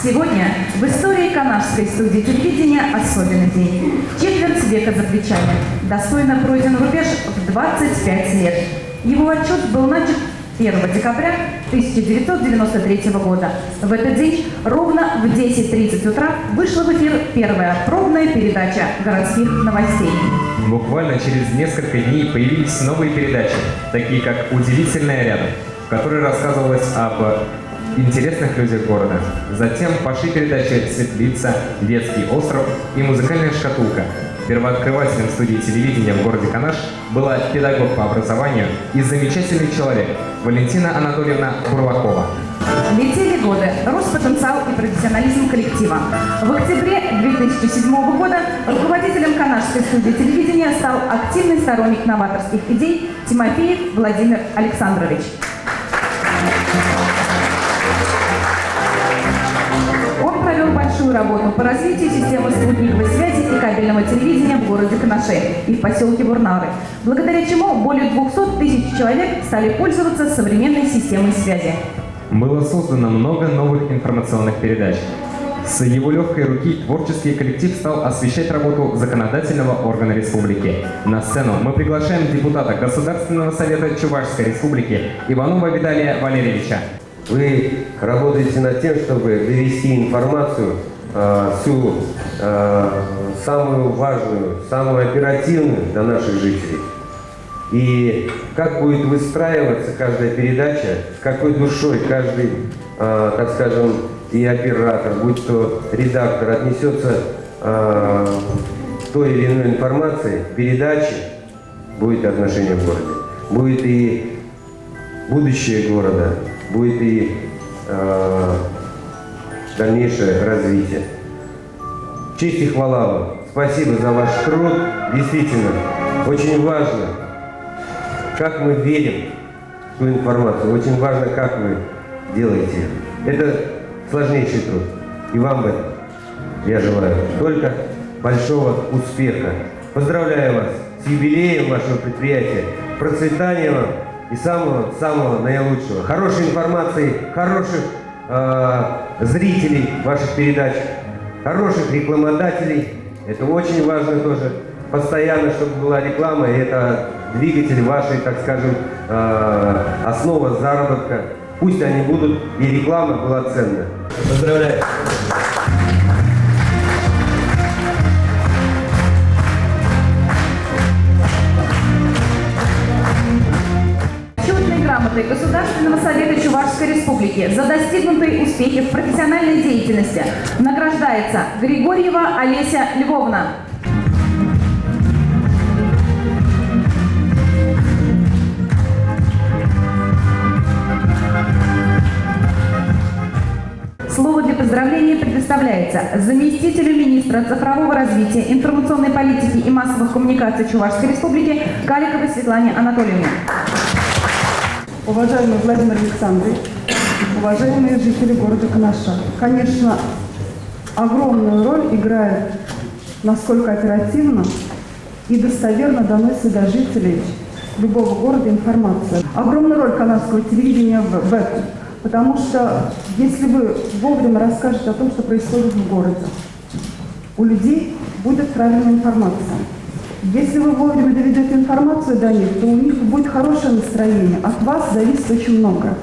Сегодня в истории Канашской студии телевидения особенный день. Четверть века за плечами. Достойно пройден рубеж в 25 лет. Его отчет был начат 1 декабря 1993 года. В этот день ровно в 10:30 утра вышла в эфир первая пробная передача городских новостей. Буквально через несколько дней появились новые передачи, такие как «Удивительное рядом», в которой рассказывалось об интересных людях города. Затем пошли передачи «Светлица», «Детский остров» и «Музыкальная шкатулка». Первооткрывателем студии телевидения в городе Канаш была педагог по образованию и замечательный человек Валентина Анатольевна Бурлакова. Летели годы, рос потенциал и профессионализм коллектива. В октябре 2007 года руководителем Канашской студии телевидения стал активный сторонник новаторских идей Тимофеев Владимир Александрович. Он провел большую работу по развитию системы спутниковой связи и кабельного телевидения в городе Канаше и в поселке Бурнары, благодаря чему более 200 тысяч человек стали пользоваться современной системой связи. Было создано много новых информационных передач. С его легкой руки творческий коллектив стал освещать работу законодательного органа республики. На сцену мы приглашаем депутата Государственного совета Чувашской республики Иванова Виталия Валерьевича. Вы работаете над тем, чтобы довести информацию, всю самую важную, самую оперативную до наших жителей. И как будет выстраиваться каждая передача, с какой душой каждый, так скажем, и оператор, будь то редактор, отнесется к той или иной информации, передачи, будет отношение в городе, будет и будущее города, будет и дальнейшее развитие. Честь и хвала вам. Спасибо за ваш труд. Действительно, очень важно, как мы верим в ту информацию. Очень важно, как вы делаете. Это сложнейший труд. И вам в этом я желаю только большого успеха. Поздравляю вас с юбилеем вашего предприятия. Процветания вам и самого наилучшего. Хорошей информации, хороших зрителей ваших передач, хороших рекламодателей. Это очень важно тоже. Постоянно, чтобы была реклама, и это двигатель вашей, так скажем, основа заработка. Пусть они будут, и реклама была ценна. Поздравляю! Почетной грамотой Государственного совета Чувашской республики за достигнутые успехи в профессиональной деятельности награждается Григорьева Олеся Львовна. Слово для поздравления предоставляется заместителю министра цифрового развития, информационной политики и массовых коммуникаций Чувашской республики Каликовой Светлане Анатольевне. Уважаемый Владимир Александрович, уважаемые жители города Канаша, конечно, огромную роль играет, насколько оперативно и достоверно доносится до жителей любого города информация. Огромную роль канадского телевидения в этом. Потому что если вы вовремя расскажете о том, что происходит в городе, у людей будет правильная информация. Если вы вовремя доведете информацию до них, то у них будет хорошее настроение. От вас зависит очень много.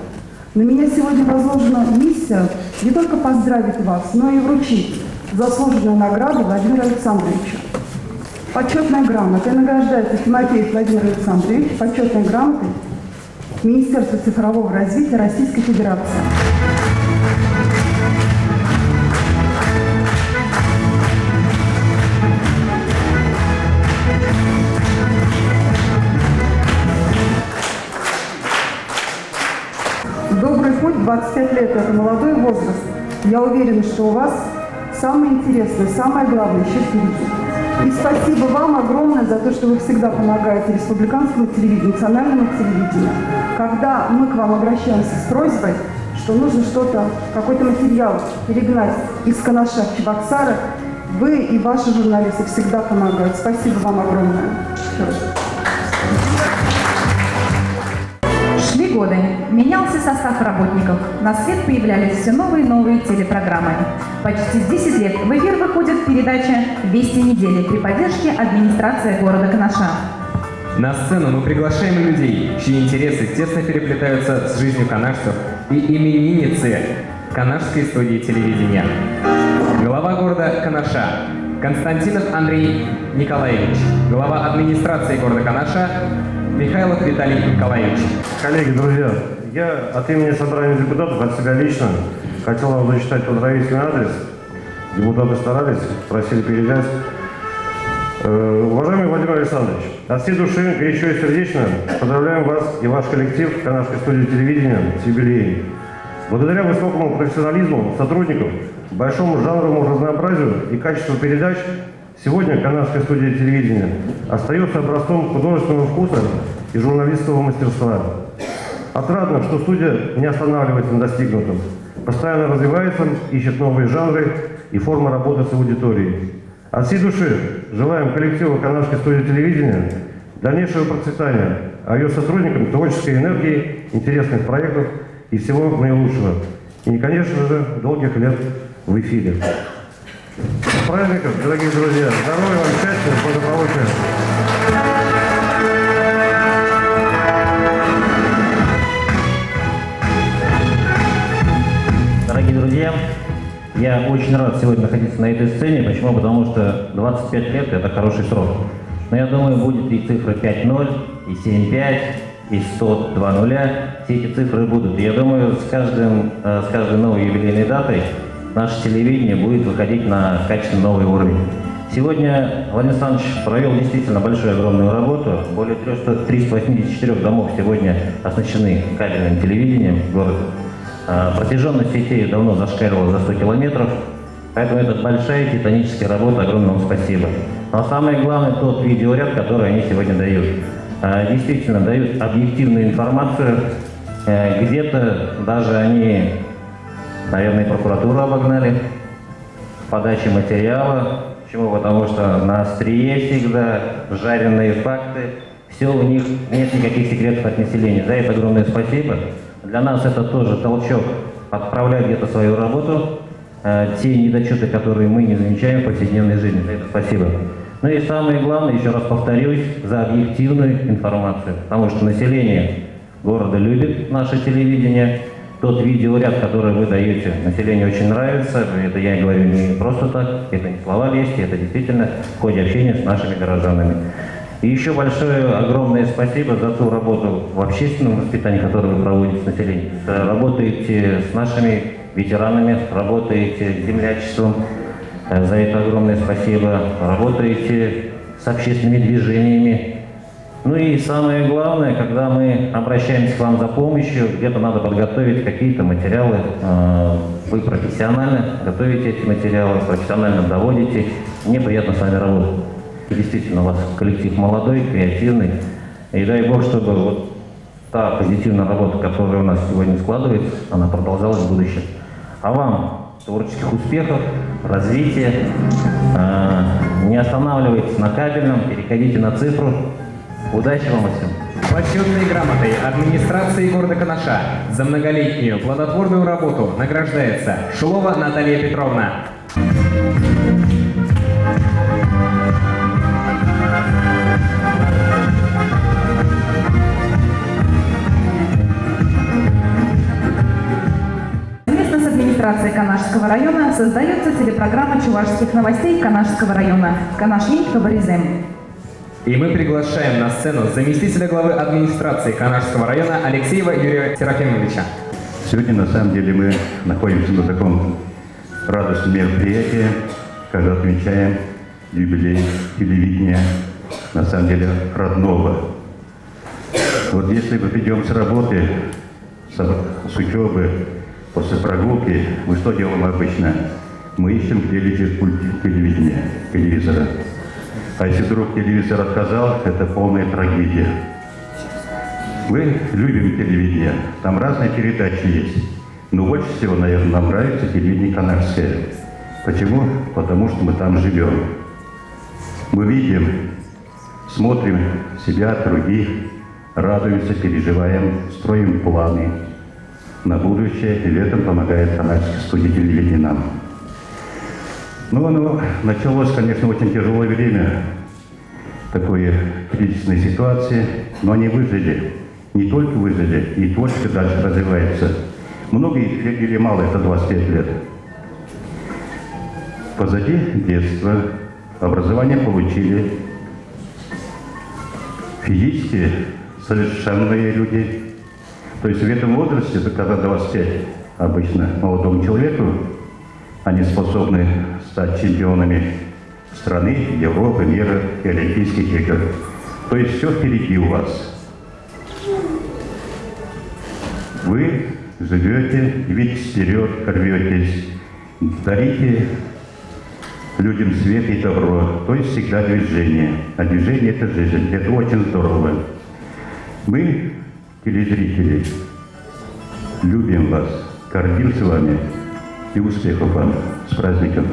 На меня сегодня возложена миссия не только поздравить вас, но и вручить заслуженную награду Владимиру Александровичу. Почетной грамотой награждается Тимофеев Владимир Александрович, почетной грамотой Министерства цифрового развития Российской Федерации. Добрый путь, 25 лет – это молодой возраст. Я уверена, что у вас самое интересное, самое главное еще впереди. И спасибо вам огромное за то, что вы всегда помогаете республиканскому телевидению, национальному телевидению. Когда мы к вам обращаемся с просьбой, что нужно что-то, какой-то материал перегнать из Канаша в Чебоксары, вы и ваши журналисты всегда помогают. Спасибо вам огромное. Шли годы, менялся состав работников, на свет появлялись все новые и новые телепрограммы. Почти 10 лет в эфир выходит передача «Вести недели» при поддержке администрации города Канаша. На сцену мы приглашаем людей, чьи интересы тесно переплетаются с жизнью канашцев и именинницы Канашской студии телевидения. Глава города Канаша Константинов Андрей Николаевич, глава администрации города Канаша Михайлов Виталий Николаевич. Коллеги, друзья, я от имени собрания депутатов, от себя лично, хотел вам зачитать поздравительный адрес. Депутаты старались, просили передать. Уважаемый Владимир Александрович, от всей души, горячо и сердечно поздравляем вас и ваш коллектив Канашской студии телевидения с юбилеем. Благодаря высокому профессионализму сотрудников, большому жанровому разнообразию и качеству передач, сегодня Канашская студия телевидения остается образцом художественного вкуса и журналистского мастерства. Отрадно, что студия не останавливается на достигнутом, постоянно развивается, ищет новые жанры и формы работы с аудиторией. От всей души желаем коллективу Канашской студии телевидения дальнейшего процветания, а ее сотрудникам творческой энергии, интересных проектов и всего наилучшего. И, конечно же, долгих лет в эфире. С праздником, дорогие друзья! Здоровья вам, счастья, благополучия! Дорогие друзья, я очень рад сегодня находиться на этой сцене. Почему? Потому что 25 лет – это хороший срок. Но я думаю, будет и цифра 5-0, и 7-5, и 102 нуля. Все эти цифры будут. И я думаю, с каждой новой юбилейной датой наше телевидение будет выходить на качественно новый уровень. Сегодня Владимир Александрович провел действительно большую, огромную работу. Более 384 домов сегодня оснащены кабельным телевидением в городе. Протяженность сетей давно зашкаливала за 100 километров, поэтому это большая титаническая работа, огромное вам спасибо. Но самое главное, тот видеоряд, который они сегодня дают. Действительно дают объективную информацию, где-то даже они, наверное, прокуратуру обогнали в подаче материала. Почему? Потому что на острие всегда жареные факты, все у них, нет никаких секретов от населения. За это огромное спасибо. Для нас это тоже толчок отправлять где-то свою работу, те недочеты, которые мы не замечаем в повседневной жизни. За это спасибо. Ну и самое главное, еще раз повторюсь, за объективную информацию. Потому что население города любит наше телевидение. Тот видеоряд, который вы даете, населению очень нравится. Это я говорю не просто так, это не слова лести, это действительно в ходе общения с нашими горожанами. И еще большое, огромное спасибо за ту работу в общественном воспитании, которую вы проводите с населением. Работаете с нашими ветеранами, работаете с землячеством. За это огромное спасибо. Работаете с общественными движениями. Ну и самое главное, когда мы обращаемся к вам за помощью, где-то надо подготовить какие-то материалы. Вы профессионально готовите эти материалы, профессионально доводите. Мне приятно с вами работать. И действительно, у вас коллектив молодой, креативный. И дай Бог, чтобы вот та позитивная работа, которая у нас сегодня складывается, она продолжалась в будущем. А вам творческих успехов, развития. Не останавливайтесь на кабельном, переходите на цифру. Удачи вам во всем. Почетной грамотой администрации города Канаша за многолетнюю плодотворную работу награждается Шилова Наталья Петровна. Совместно с администрацией Канаша Канашского района создается телепрограмма чувашских новостей Канашского района «Канашний Хабаризем». И мы приглашаем на сцену заместителя главы администрации Канашского района Алексеева Юрия Серафимовича. Сегодня, на самом деле, мы находимся на таком радостном мероприятии, когда отмечаем юбилей телевидения, на самом деле, родного. Вот если мы придем с работы, с учебы, после прогулки, мы что делаем обычно? Мы ищем, где лежит пульт телевидения, телевизора. А если вдруг телевизор отказал, это полная трагедия. Мы любим телевидение, там разные передачи есть. Но больше всего, наверное, нам нравится телевидение канадское. Почему? Потому что мы там живем. Мы видим, смотрим себя, других, радуемся, переживаем, строим планы на будущее, и в этом помогает канадская студия телевидения нам. Ну, началось, конечно, очень тяжелое время, такой кризисной ситуации, но они выжили. Не только выжили, и творчество дальше развивается. Много или мало, это 25 лет. Позади детство, образование получили, физически совершенные люди. То есть в этом возрасте, это когда 25, обычно молодому человеку, они способны стать чемпионами страны, Европы, мира и Олимпийских игр. То есть все впереди у вас. Вы живете, видите вперед, рветесь, дарите людям свет и добро, то есть всегда движение. А движение – это жизнь, это очень здорово. Мы, телезрители, любим вас, гордимся вами и успехов вам. С праздником!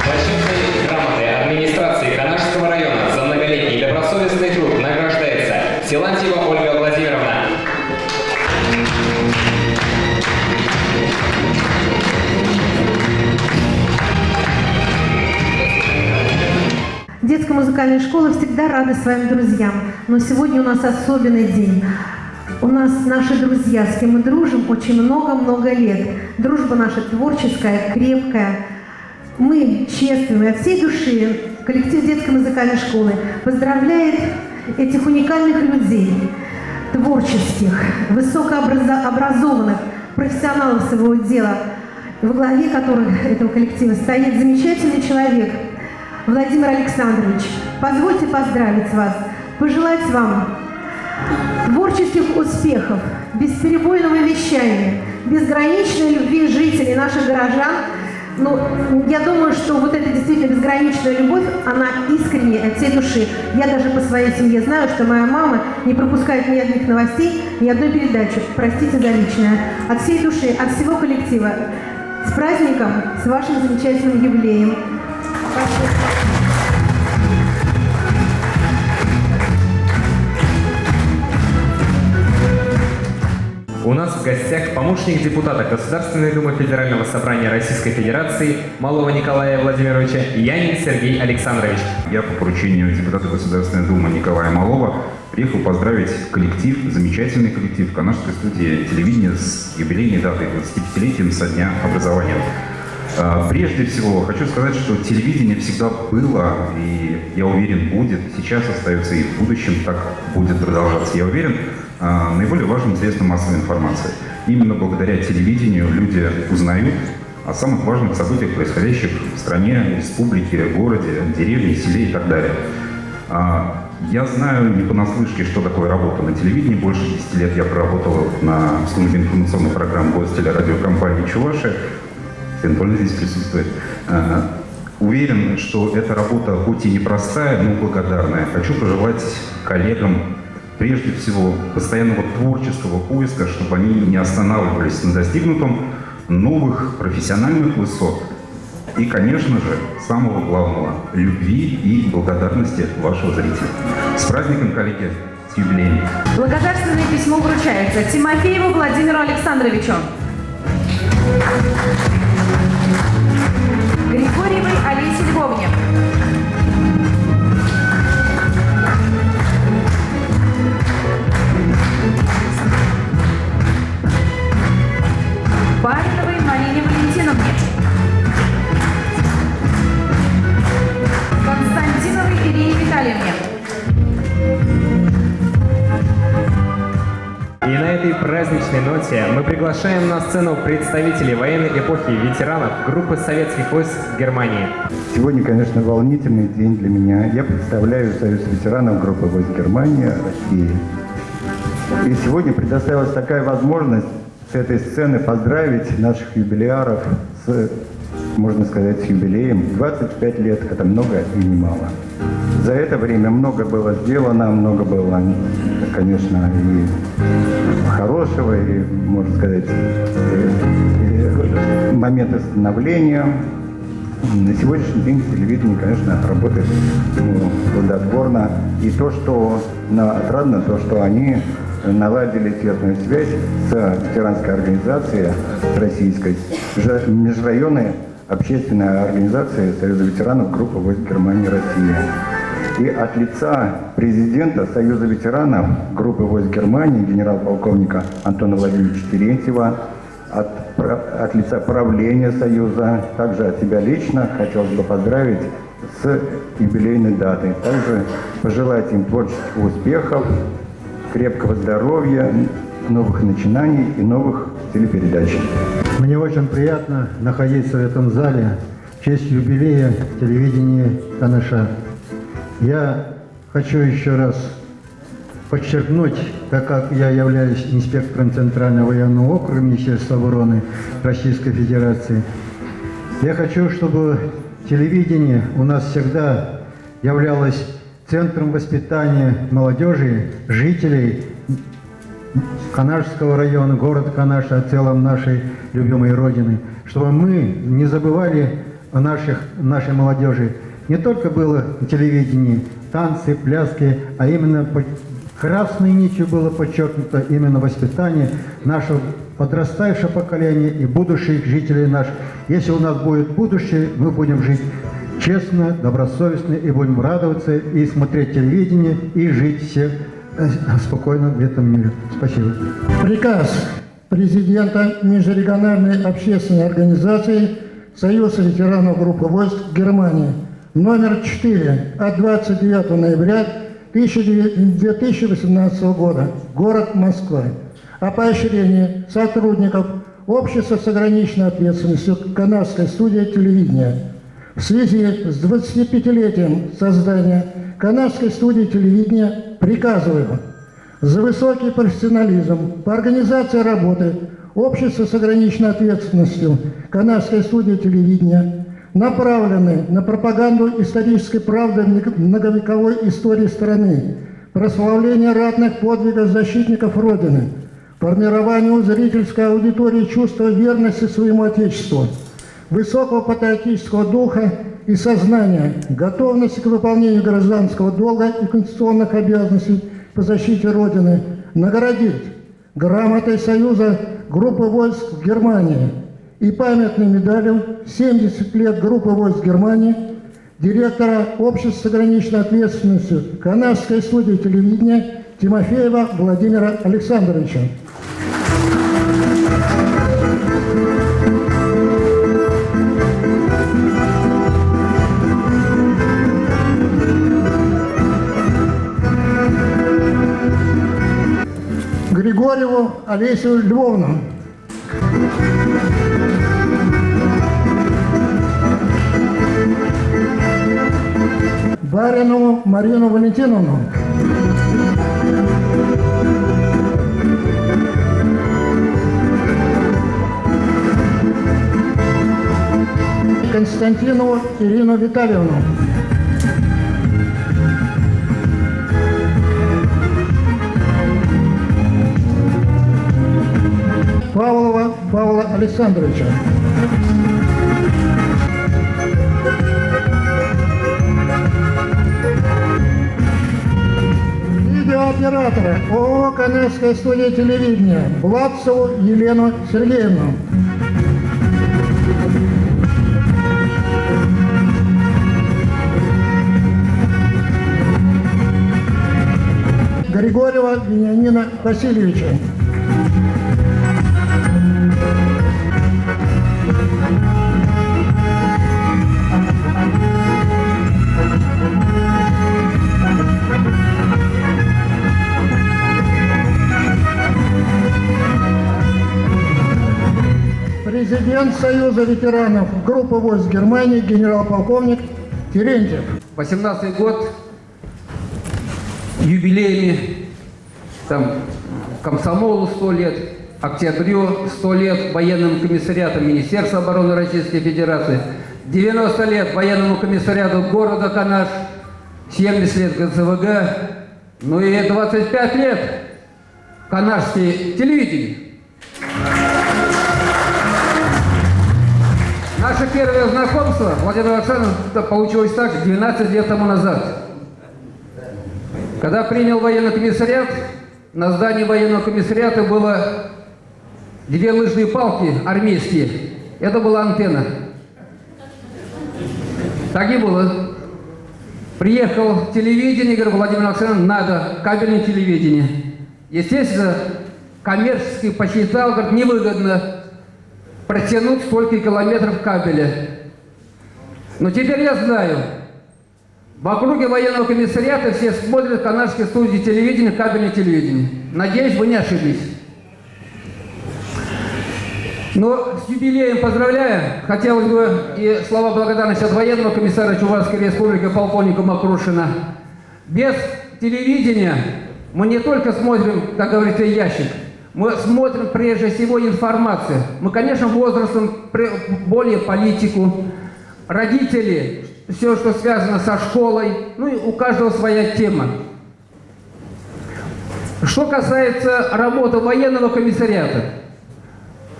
Почетной грамотой администрации Канашского района за многолетний добросовестный труд награждается Силантьева Ольга Владимировна. Детская музыкальная школа всегда рада своим друзьям, но сегодня у нас особенный день. У нас наши друзья, с кем мы дружим очень много-много лет. Дружба наша творческая, крепкая. Мы, честные, от всей души, коллектив детской музыкальной школы поздравляет этих уникальных людей, творческих, высокообразованных, профессионалов своего дела, во главе которых этого коллектива стоит замечательный человек Владимир Александрович. Позвольте поздравить вас, пожелать вам творческих успехов, бесперебойного вещания, безграничной любви жителей наших горожан. Ну, я думаю, что вот эта действительно безграничная любовь, она искренняя от всей души. Я даже по своей семье знаю, что моя мама не пропускает ни одних новостей, ни одной передачи. Простите за личное. От всей души, от всего коллектива. С праздником, с вашим замечательным юбилеем. Спасибо. У нас в гостях помощник депутата Государственной Думы Федерального собрания Российской Федерации Малова Николая Владимировича Янин Сергей Александрович. Я по поручению депутата Государственной Думы Николая Малова приехал поздравить коллектив, замечательный коллектив Канашской студии телевидения с юбилейной датой 25-летием со дня образования. Прежде всего, хочу сказать, что телевидение всегда было, и, я уверен, будет, сейчас остается и в будущем так будет продолжаться. Я уверен, наиболее важным средством массовой информации. Именно благодаря телевидению люди узнают о самых важных событиях, происходящих в стране, республике, городе, деревне, селе и так далее. Я знаю не понаслышке, что такое работа на телевидении. Больше 10 лет я проработал на службе информационной программы гостелерадиокомпании «Чувашия». Анатолий здесь присутствует. Уверен, что эта работа хоть и непростая, но благодарная. Хочу пожелать коллегам прежде всего постоянного творческого поиска, чтобы они не останавливались на достигнутом, новых профессиональных высот. И, конечно же, самого главного – любви и благодарности вашего зрителя. С праздником, коллеги, с юбилеем! Благодарственное письмо вручается Тимофееву Владимиру Александровичу. Григорьевой Олесе Львовне. праздничной ноте мы приглашаем на сцену представителей военной эпохи, ветеранов группы советских войск в Германии. Сегодня, конечно, волнительный день для меня. Я представляю Союз ветеранов группы войск Германии России. И сегодня предоставилась такая возможность с этой сцены поздравить наших юбиляров с, можно сказать, с юбилеем. 25 лет – это много и немало. За это время много было сделано, много было, конечно, и хорошего, и, можно сказать, и моменты становления. На сегодняшний день телевидение, конечно, работает плодотворно. И то, что отрадно, то, что они наладили тесную связь с ветеранской организацией российской, межрайонной общественной организацией Союза ветеранов группы войск Германии России. И от лица президента Союза ветеранов группы войск Германии генерал-полковника Антона Владимировича Терентьева, от лица правления Союза, также от себя лично хотелось бы поздравить с юбилейной датой. Также пожелать им творческих успехов, крепкого здоровья, новых начинаний и новых телепередач. Мне очень приятно находиться в этом зале в честь юбилея телевидения КНШ. Я хочу еще раз подчеркнуть, так как я являюсь инспектором Центрального военного округа Министерства обороны Российской Федерации, я хочу, чтобы телевидение у нас всегда являлось центром воспитания молодежи, жителей Канашского района, города Канаш, а в целом нашей любимой Родины, чтобы мы не забывали о нашей молодежи. Не только было на телевидении танцы, пляски, а именно красной нитью было подчеркнуто именно воспитание нашего подрастающего поколения и будущих жителей наших. Если у нас будет будущее, мы будем жить честно, добросовестно и будем радоваться и смотреть телевидение, и жить все спокойно в этом мире. Спасибо. Приказ президента Межрегиональной общественной организации Союза ветеранов группы войск Германии номер 4 от 29 ноября 2018 года, город Москва, о поощрении сотрудников общества с ограниченной ответственностью Канадской студии телевидения в связи с 25-летием создания Канадской студии телевидения приказываю за высокий профессионализм по организации работы общества с ограниченной ответственностью Канадской студии телевидения, направлены на пропаганду исторической правды многовековой истории страны, прославление ратных подвигов защитников Родины, формирование у зрительской аудитории чувства верности своему Отечеству, высокого патриотического духа и сознания, готовности к выполнению гражданского долга и конституционных обязанностей по защите Родины, наградить грамотой Союза группы войск в Германии и памятной медалью 70 лет группы войск Германии директора общества с ограниченной ответственностью Канадской студии телевидения Тимофеева Владимира Александровича. Григорьеву Олесю Львовну. Баринову Марину Валентиновну. Константинову Ирину Витальевну. Павлова Павла Александровича. Видеооператора ООО «Канадская студия телевидения» Владцеву Елену Сергеевну. Григорьева Вениамина Васильевича. президент Союза ветеранов группы войск Германии генерал-полковник Терентьев. 18-й год, юбилеями, там, комсомолу 100 лет, октябрю 100 лет, военным комиссариатам Министерства обороны Российской Федерации, 90 лет военному комиссариату города Канаш, 70 лет ГЦВГ, ну и 25 лет канашское телевидение. Наше первое знакомство, Владимир Александрович, получилось так 12 лет тому назад. Когда принял военный комиссариат, на здании военного комиссариата было 2 лыжные палки армейские. Это была антенна. Так и было. Приехал телевидение, говорю, Владимир Александрович, надо кабельное телевидение. Естественно, коммерчески посчитал, говорит, невыгодно протянуть столько километров кабеля. Но теперь я знаю, в округе военного комиссариата все смотрят канадские студии телевидения, кабельное телевидение. Надеюсь, вы не ошиблись. Но с юбилеем поздравляю. Хотелось бы и слова благодарности от военного комиссара Чувашской республики полковника Макрушина. Без телевидения мы не только смотрим, как говорится, ящик, мы смотрим прежде всего информацию. Мы, конечно, возрастом более политику, родители, все, что связано со школой, ну и у каждого своя тема. Что касается работы военного комиссариата,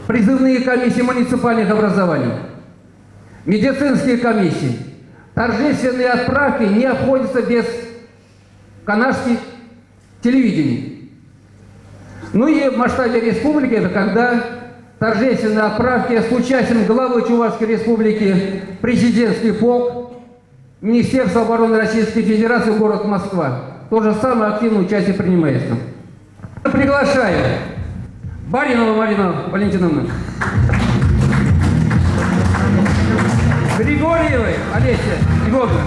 призывные комиссии муниципальных образований, медицинские комиссии, торжественные отправки не обходятся без канадских телевидений. Ну и в масштабе республики это когда торжественные отправки с участием главы Чувашской республики, президентский полк, Министерство обороны Российской Федерации, город Москва. То же самое активное участие принимается. Приглашаю Баринова Марину Валентиновну, Григорьевой Олеся Львовна,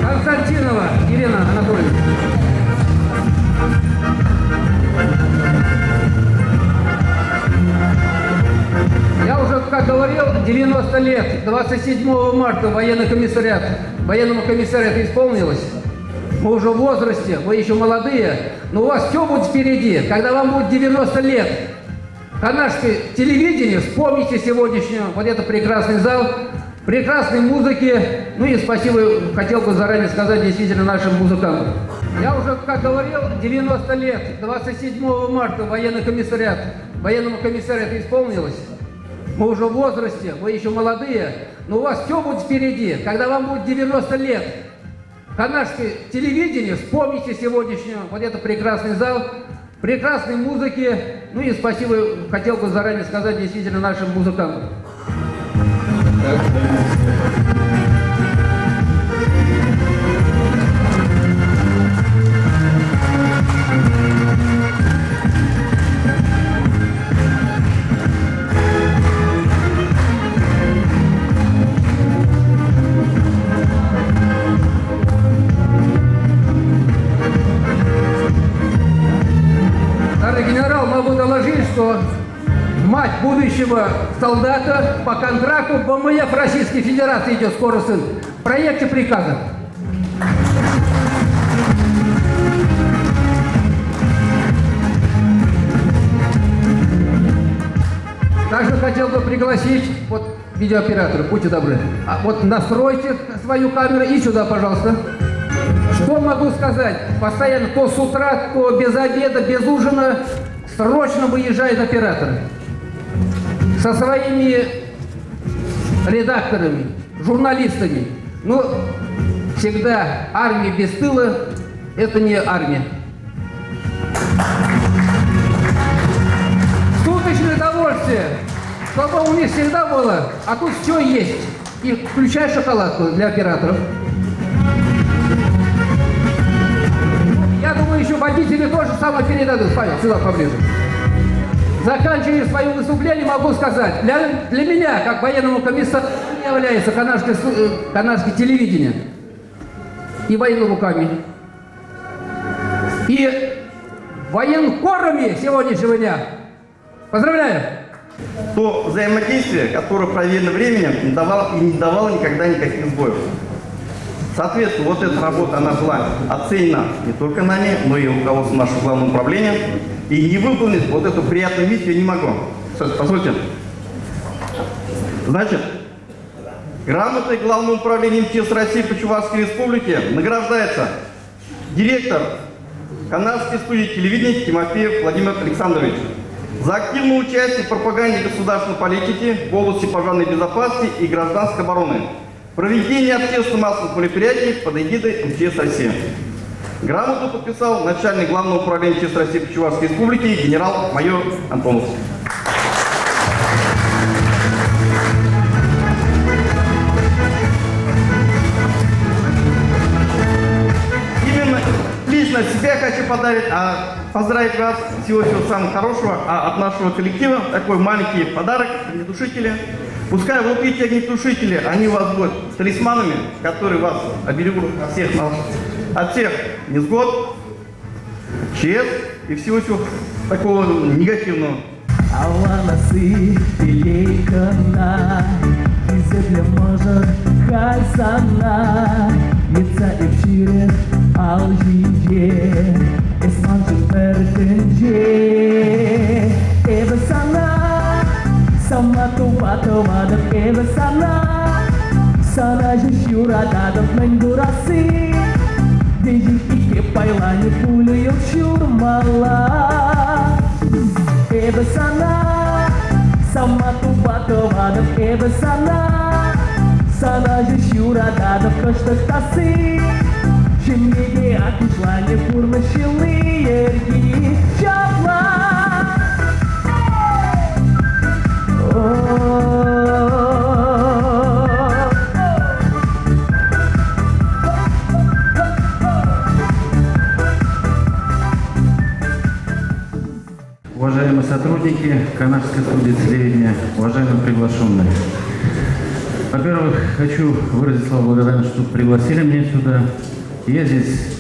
Константинова Елена Анатольевна. Я уже, как говорил, 90 лет, 27 марта военному комиссариату исполнилось. Мы уже в возрасте, вы еще молодые, но у вас все будет впереди. Когда вам будет 90 лет, канадское телевидение, вспомните сегодняшнюю, вот этот прекрасный зал, прекрасной музыки. Ну и спасибо, хотел бы заранее сказать действительно нашим музыкантам. Я уже, как говорил, 90 лет, 27 марта военному комиссариату исполнилось. Мы уже в возрасте, вы еще молодые, но у вас все будет впереди. Когда вам будет 90 лет, канадское телевидение, вспомните сегодняшнюю, вот этот прекрасный зал, прекрасной музыки. Ну и спасибо, хотел бы заранее сказать действительно нашим музыкантам. Генерал, могу доложить, что мать будущего солдата по контракту БМФ Российской Федерации идет скоро сын. В проекте приказа. Также хотел бы пригласить вот видеооператора, будьте добры. А вот настройте свою камеру и сюда, пожалуйста. Что могу сказать? Постоянно то с утра, то без обеда, без ужина срочно выезжают операторы со своими редакторами, журналистами. Ну, всегда армия без тыла – это не армия. Суточное удовольствие, чтобы у них всегда было, а тут все есть. И включай шоколадку для операторов. Я думаю, еще водители тоже самое передадут. Павел, сюда поближе. Заканчивая свое выступление, могу сказать, для меня, как военному комиссару, является канадское телевидение и военными руками. И военкорами сегодняшнего дня Поздравляю! То взаимодействие, которое проверено временем, не давало никогда никаких сбоев. Соответственно, вот эта работа, она была оценена не только нами, но и руководством нашего главного управления. И не выполнить вот эту приятную миссию я не могу. Позвольте. Значит, грамотой Главного управления МЧС России по Чувашской Республике награждается директор Канадской студии телевидения Тимофеев Владимир Александрович за активное участие в пропаганде государственной политики в области пожарной безопасности и гражданской обороны, проведение общественно-массовых мероприятий под эгидой МЧС России. Грамоту подписал начальник Главного управления МЧС России по Чувашской Республике генерал-майор Антонов. Лично себя хочу поздравить вас, всего-всего самого хорошего, от нашего коллектива. Такой маленький подарок, огнетушители. Пускай вот эти огнетушители, они у вас будут талисманами, которые вас оберегут от всех невзгод, ЧС и всего-всего такого негативного. Sama tuwa-tuwa dan eba sana jujur ada menggurasi Desde que pai lá no pulo eu choro malah Eba sana sama tuwa-tuwa dan eba sana jujur ada constatação Cheguei aqui lá no por machili ergui já Уважаемые сотрудники Канадской студии телевидения, уважаемые приглашенные. Во-первых, хочу выразить слова благодарности, что пригласили меня сюда. Я здесь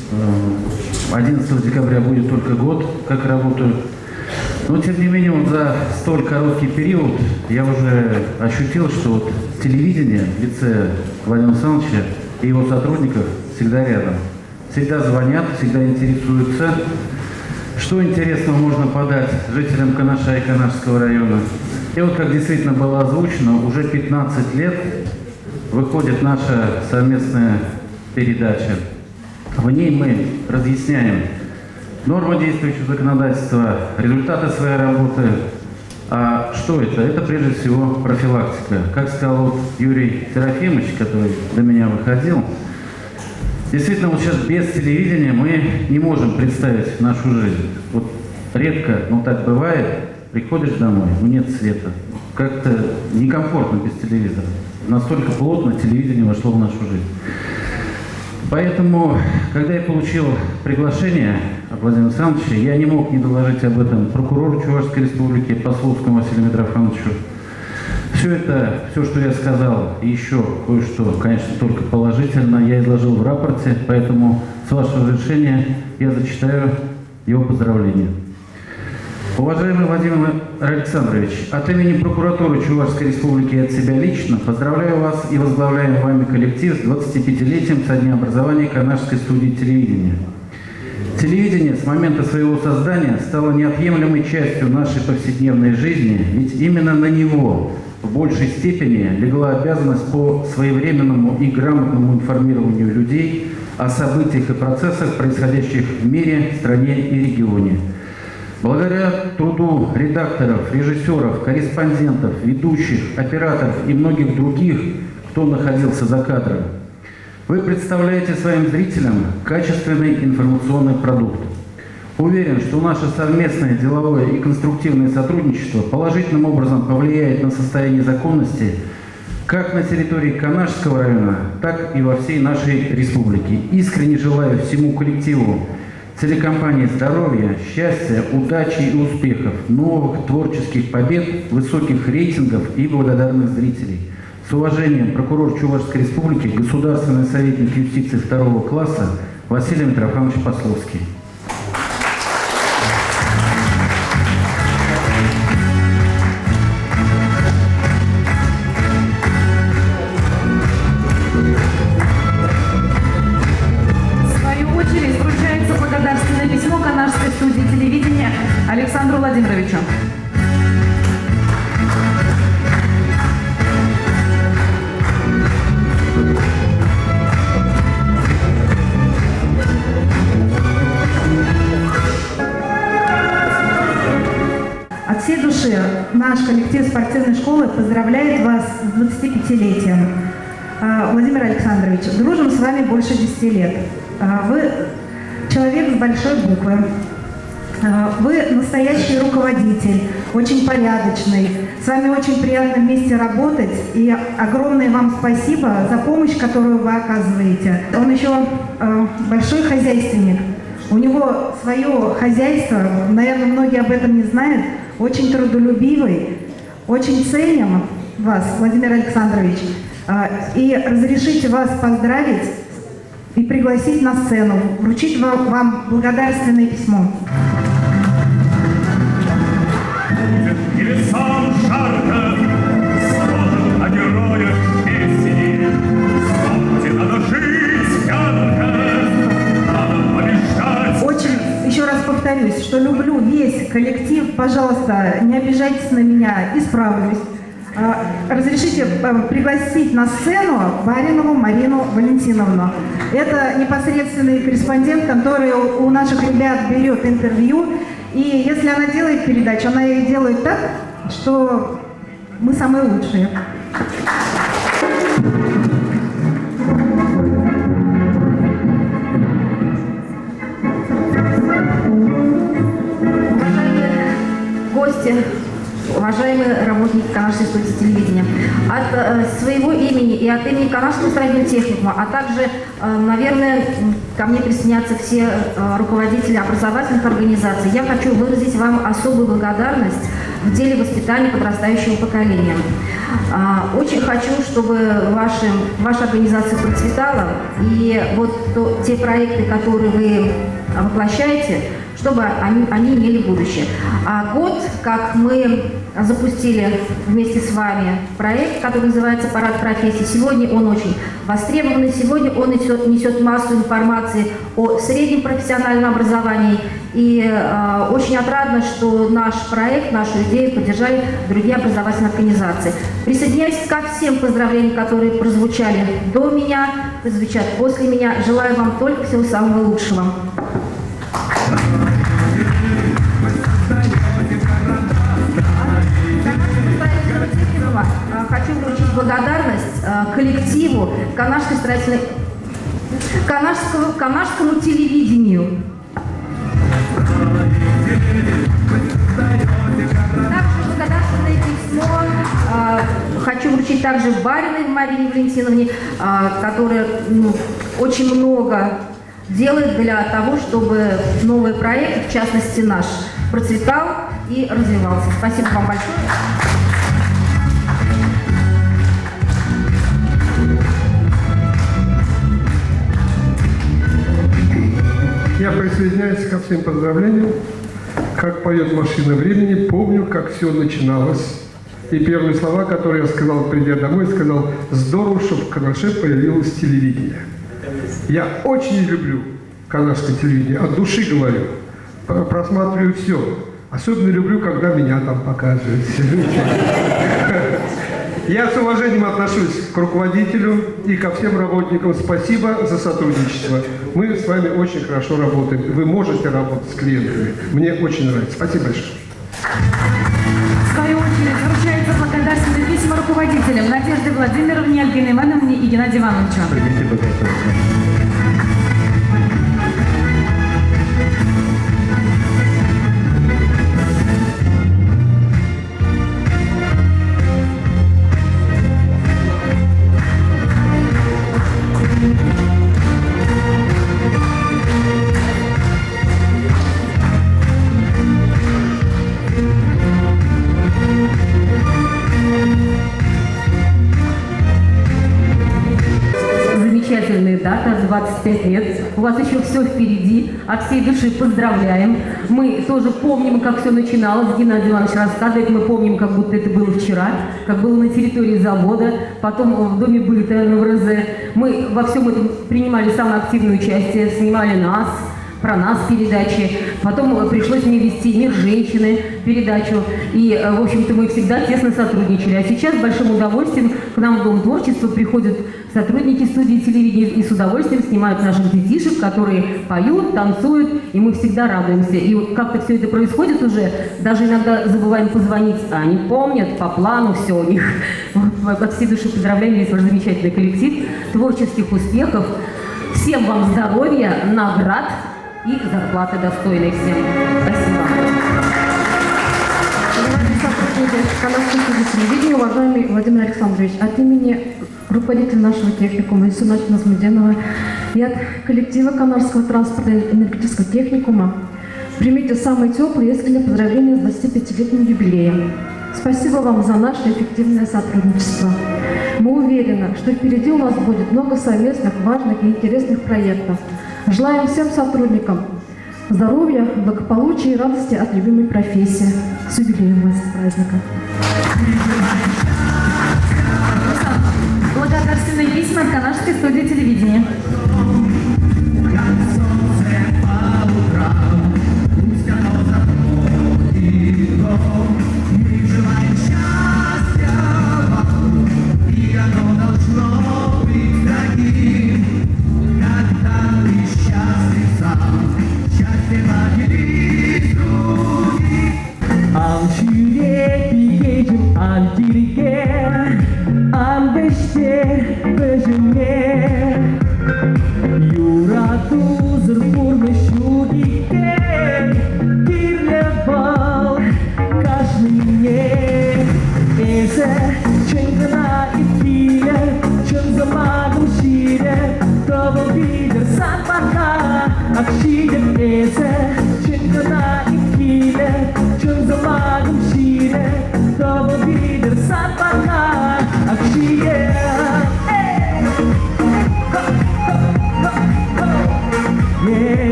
11 декабря будет только год, как работаю. Но, тем не менее, вот за столь короткий период я уже ощутил, что вот телевидение в лице Владимира Александровича и его сотрудников всегда рядом. Всегда звонят, всегда интересуются, что интересного можно подать жителям Канаша и Канашского района. И вот, как действительно было озвучено, уже 15 лет выходит наша совместная передача. В ней мы разъясняем нормы действующего законодательства, результаты своей работы. А что это? Это прежде всего профилактика. Как сказал вот Юрий Серафимович, который до меня выходил, действительно, вот сейчас без телевидения мы не можем представить нашу жизнь. Вот редко, но так бывает, приходишь домой, нет света. Как-то некомфортно без телевизора. Настолько плотно телевидение вошло в нашу жизнь. Поэтому, когда я получил приглашение от Владимира Александровича, я не мог не доложить об этом прокурору Чувашской Республики, Пословскому Василию Митрофановичу. Все, что я сказал, и еще кое-что, конечно, только положительно, я изложил в рапорте, поэтому, с вашего разрешения, я зачитаю его поздравления. Уважаемый Владимир Александрович, от имени прокуратуры Чувашской Республики и от себя лично поздравляю вас и возглавляем вами коллектив с 25-летием со дня образования Канашской студии телевидения. Телевидение с момента своего создания стало неотъемлемой частью нашей повседневной жизни, ведь именно на него в большей степени легла обязанность по своевременному и грамотному информированию людей о событиях и процессах, происходящих в мире, стране и регионе. Благодаря труду редакторов, режиссеров, корреспондентов, ведущих, операторов и многих других, кто находился за кадром, вы представляете своим зрителям качественный информационный продукт. Уверен, что наше совместное деловое и конструктивное сотрудничество положительным образом повлияет на состояние законности как на территории Канашского района, так и во всей нашей республике. Искренне желаю всему коллективу телекомпании здоровья, счастья, удачи и успехов, новых творческих побед, высоких рейтингов и благодарных зрителей. С уважением, прокурор Чувашской Республики, государственный советник юстиции 2 класса Василий Митрофанович Пословский. наш коллектив спортивной школы поздравляет вас с 25-летием. Владимир Александрович, дружим с вами больше 10 лет. Вы человек с большой буквы. Вы настоящий руководитель, очень порядочный. С вами очень приятно вместе работать. И огромное вам спасибо за помощь, которую вы оказываете. Он еще большой хозяйственник. У него свое хозяйство, наверное, многие об этом не знают, очень трудолюбивый. Очень ценим вас, Владимир Александрович. И разрешите вас поздравить и пригласить на сцену, вручить вам благодарственное письмо. Небесам жарко, сложен о героях песни. Вспомните, надо жить ярко, надо побеждать. Очень, еще раз повторюсь, что люблю весь коллектив. Пожалуйста, не обижайтесь на меня, исправлюсь. Разрешите пригласить на сцену Баринову Марину Валентиновну. Это непосредственный корреспондент, который у наших ребят берет интервью. И если она делает передачу, она ее делает так, что мы самые лучшие. Гости, уважаемые работники Канашской студии телевидения, от своего имени и от имени Канашского строительного техникума, а также, наверное, ко мне присоединятся все руководители образовательных организаций, я хочу выразить вам особую благодарность в деле воспитания подрастающего поколения. Очень хочу, чтобы ваша организация процветала, и вот те проекты, которые вы воплощаете, чтобы они имели будущее. Год, как мы запустили вместе с вами проект, который называется «Парад профессий», сегодня он очень востребованный, сегодня он несет массу информации о среднем профессиональном образовании. И очень отрадно, что наш проект, нашу идею поддержали другие образовательные организации. Присоединяюсь ко всем поздравлениям, которые прозвучали до меня, прозвучат после меня. Желаю вам только всего самого лучшего. Хочу вручить благодарность коллективу канашскому телевидению. Также благодарственное письмо хочу вручить также Бариной Марине Валентиновне, которая очень много делает для того, чтобы новый проект, в частности наш, процветал и развивался. Спасибо вам большое. Я присоединяюсь ко всем поздравлениям. Как поет «Машина времени», помню, как все начиналось. И первые слова, которые я сказал, придя домой, сказал: здорово, что в Канаше появилось телевидение. Я очень люблю канашское телевидение, от души говорю. Просматриваю все. Особенно люблю, когда меня там показывают. Я с уважением отношусь к руководителю и ко всем работникам. Спасибо за сотрудничество. Мы с вами очень хорошо работаем. Вы можете работать с клиентами. Мне очень нравится. Спасибо большое. В свою очередь вручается благодарственное письма руководителям Надежде Владимировне, Альбине Ивановне и Геннадию Ивановичу. Замечательная дата, 25 лет. У вас еще все впереди. От всей души поздравляем. Мы тоже помним, как все начиналось. Геннадий Иванович рассказывает, мы помним, как будто это было вчера, как было на территории завода, потом в Доме быта на ВРЗ. Мы во всем этом принимали самое активное участие, снимали нас, про нас передачи, потом пришлось мне вести «Мир женщины» передачу, и, в общем-то, мы всегда тесно сотрудничали. А сейчас с большим удовольствием к нам в Дом творчества приходят сотрудники студии телевидения и с удовольствием снимают наших детишек, которые поют, танцуют, и мы всегда радуемся. И вот как-то все это происходит уже, даже иногда забываем позвонить, а они помнят, по плану все у них. От всей души поздравляем весь ваш замечательный коллектив, творческих успехов, всем вам здоровья, наград и зарплаты достойной всем. Спасибо. Канадской студии телевидения, уважаемый Владимир Александрович, от имени руководителя нашего техникума Исуна Назмуденова и от коллектива Канарского транспортно-энергетического техникума примите самые теплые и искренние поздравления с 25-летним юбилеем. Спасибо вам за наше эффективное сотрудничество. Мы уверены, что впереди у нас будет много совместных, важных и интересных проектов. Желаем всем сотрудникам здоровья, благополучия и радости от любимой профессии. С юбилеем вас, с праздником! Благодарственные письма от Канадской студии телевидения.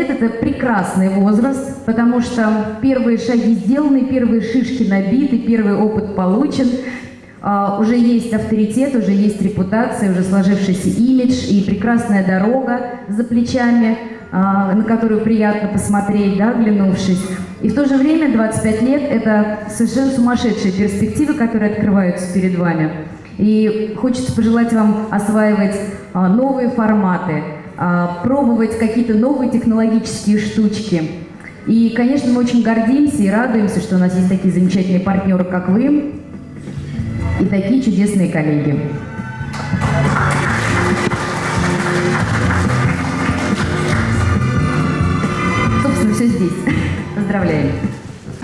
Это прекрасный возраст, потому что первые шаги сделаны, первые шишки набиты, первый опыт получен, уже есть авторитет, уже есть репутация, уже сложившийся имидж и прекрасная дорога за плечами, на которую приятно посмотреть, да, оглянувшись. И в то же время 25 лет – это совершенно сумасшедшие перспективы, которые открываются перед вами. И хочется пожелать вам осваивать новые форматы, пробовать какие-то новые технологические штучки. И, конечно, мы очень гордимся и радуемся, что у нас есть такие замечательные партнеры, как вы, и такие чудесные коллеги. Собственно, все здесь. Поздравляем.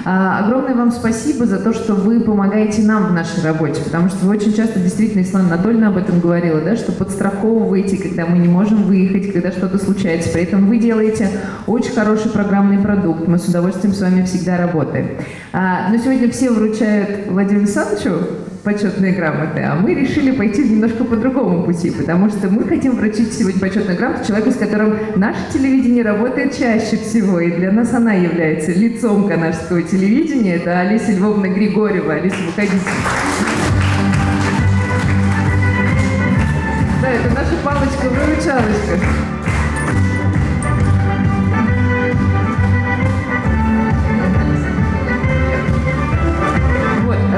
Огромное вам спасибо за то, что вы помогаете нам в нашей работе, потому что вы очень часто, действительно, Светлана Анатольевна об этом говорила, да, что подстраховываете, когда мы не можем выехать, когда что-то случается. При этом вы делаете очень хороший программный продукт, мы с удовольствием с вами всегда работаем. Но сегодня все вручают Владимиру Александровичу почетные грамоты, а мы решили пойти немножко по другому пути, потому что мы хотим вручить сегодня почетную грамоту человеку, с которым наше телевидение работает чаще всего, и для нас она является лицом канадского телевидения. Это Олеся Львовна Григорьева. Олеся, выходите. Да, это наша палочка-выручалочка.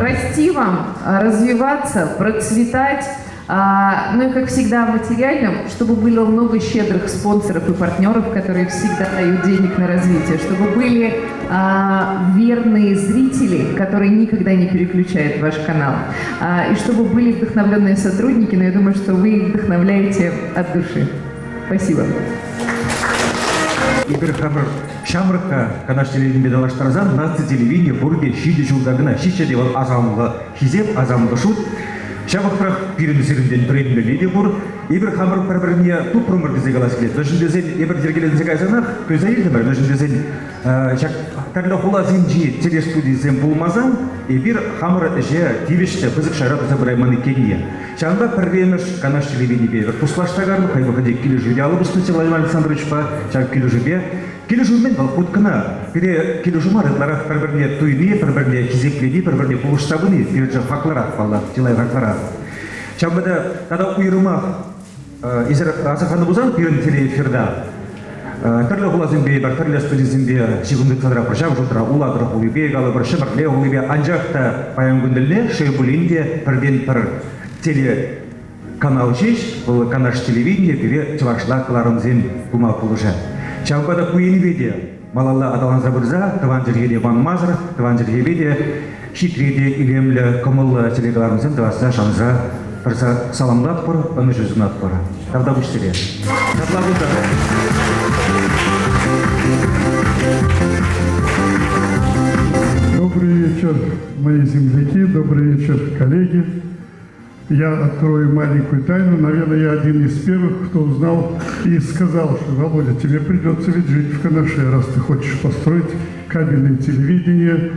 Расти вам, развиваться, процветать, ну и, как всегда, материальным, чтобы было много щедрых спонсоров и партнеров, которые всегда дают денег на развитие, чтобы были верные зрители, которые никогда не переключают ваш канал, и чтобы были вдохновленные сотрудники, но я думаю, что вы их вдохновляете от души. Спасибо. Игорь Хамр, Шамрка, канаш телевидение Бедалаштарзан, нация телевидение, бурге, шиди жулдагна, шище девал азамла, хизеп, азамла шут, Шамрак пиренесерінден премьер лиде бур, Игорь Хамр парбарния тут промер дезегалас клет, даже дезен, Игорь Дергелен зегалсанах, көзаилдемер, даже дезен, чак тогда хулазинджи телестудии зем булмазан, Игорь Хамр же тивиште, пызык шарат забрайманы кения. Шамда премьер канаш телевидение бедер, туслаштаган, хайбагаде кили живялы бустуте Владимир Александрович па, чак кили живе. Килежумен балхуткана, пере килежумар ларах туйни, хизеклени, пулуштабыни, переджа факларат фалла, тилай факларат. Чамбада тада уйрымах изер асаханы бузан пирин телеэфирда. Түрлі құлазымбе, бір түрлі студизімбе шигунды қадыра біршам жұтыра уладыры құлыбе, галы бір шыбірле құлыбе, анжақта паян күнділіне шейбулинде бірден бір телеканал жеш, бұл канаш телевидение бере чывашлақларын зем бұма құлыжа. Чамбада куенбеде, малалла адаланза бірза, тыван жергеде Ван Мазыр, тыван жергебеде, шитреде илемлі кымылы телекаларын зем дываса шанза бірза саламлат бұр, өні жүзінат бұр. Тавда бұштыре. Добрый вечер, мои земляки, добрый вечер, коллеги. Я открою маленькую тайну. Наверное, я один из первых, кто узнал и сказал, что, Володя, тебе придется ведь жить в Канаше, раз ты хочешь построить кабельное телевидение,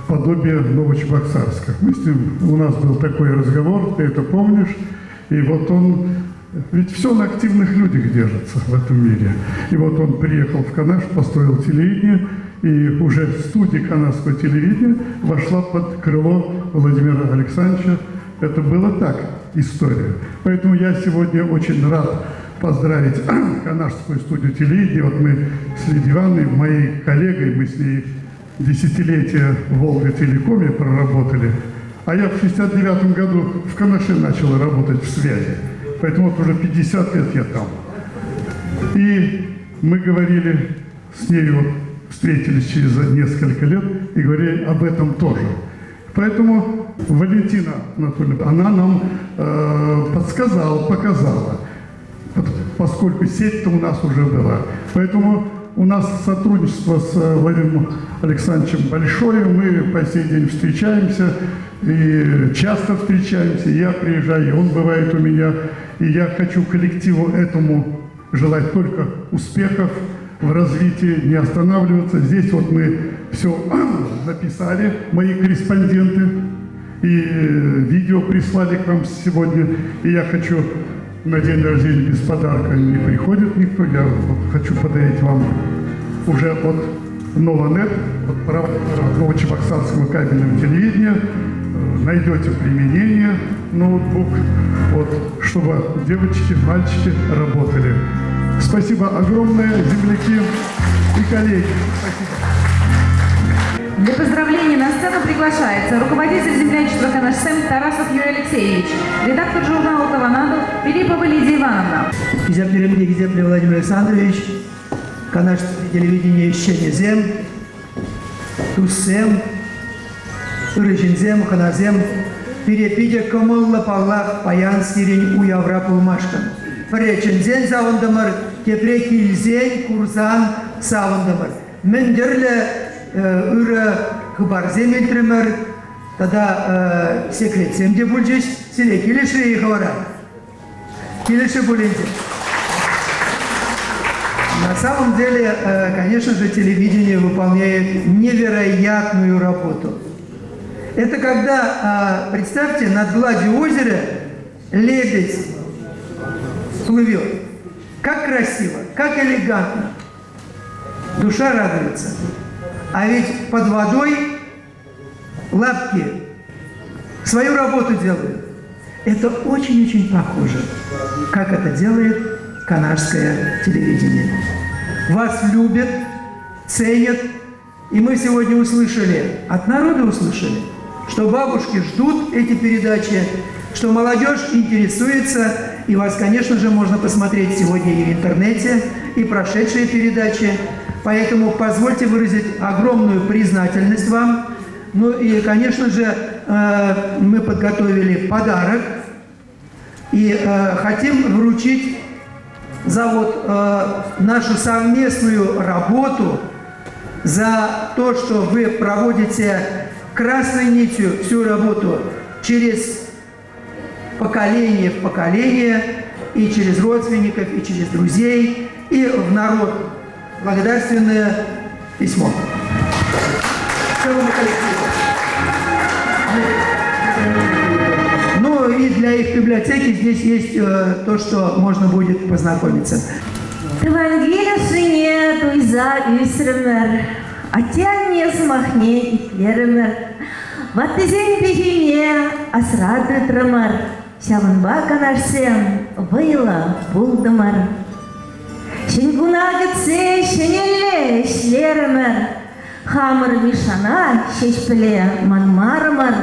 подобие Новочебоксарска. У нас был такой разговор, ты это помнишь, и вот он... Ведь все на активных людях держится в этом мире. И вот он приехал в Канаш, построил телевидение, и уже студия канадского телевидения вошла под крыло Владимира Александровича. Это было так, история. Поэтому я сегодня очень рад поздравить канадскую студию телевидения. Вот мы с Лидией Ивановной, моей коллегой, мы с ней десятилетия в Волга-Телекоме проработали. А я в 69 году в Канаше начал работать в связи. Поэтому вот уже 50 лет я там. И мы говорили с ней, вот, встретились через несколько лет и говорили об этом тоже. Поэтому Валентина Анатольевна, она нам подсказала, показала, поскольку сеть-то у нас уже была. Поэтому у нас сотрудничество с Владимиром Александровичем большое, мы по сей день встречаемся, и часто встречаемся, я приезжаю, и он бывает у меня, и я хочу коллективу этому желать только успехов в развитии, не останавливаться. Здесь вот мы все написали, мои корреспонденты, и видео прислали к вам сегодня, и я хочу на день рождения без подарка не приходит никто, я вот хочу подарить вам уже от Новонет, от Новочебоксарского кабельного телевидения, найдете применение, ноутбук, вот, чтобы девочки, мальчики работали. Спасибо огромное, земляки и коллеги. Спасибо. Для поздравления на сцену приглашается руководитель землячества Канаш-СЭМ Тарасов Юрий Алексеевич, редактор журнала «Таванаду» Филиппова Лидия Ивановна. Гизепле Владимир Александрович, Канашское телевидение Щенезем, Туссем, Урыжинзем, Ханазем, Перепиде Камылла Паллах, Паянскирень, Уявра Пулмашкан. Пречензен Савандамар, Кепре Кильзень, Курзан Савандамар. Мендерле Ура Хабарзем Эльтремер, тогда секретсем де Бульджиш, Селе Килиши и Хавара. Килиши Булинзе. На самом деле, конечно же, телевидение выполняет невероятную работу. Это когда, представьте, над гладью озера лебедь плывет. Как красиво, как элегантно. Душа радуется. А ведь под водой лапки свою работу делают. Это очень-очень похоже, как это делает канадское телевидение. Вас любят, ценят. И мы сегодня услышали, от народа услышали, что бабушки ждут эти передачи, что молодежь интересуется, и вас, конечно же, можно посмотреть сегодня и в интернете, и прошедшие передачи. Поэтому позвольте выразить огромную признательность вам. Ну и, конечно же, мы подготовили подарок и хотим вручить за вот нашу совместную работу, за то, что вы проводите красной нитью всю работу через поколение в поколение, и через родственников, и через друзей, и в народ. Благодарственное письмо. Ну и для их библиотеки здесь есть то, что можно будет познакомиться. Евангелие туйза üsrümür, atyan yesmахне итлерімір. Ваттызен бегиме асрады трамар, Шавынба канарсем вайла булдымар. Шенгуна гытсе шенелле эшлеремер, Хамыр мишана шешпіле манмарымар.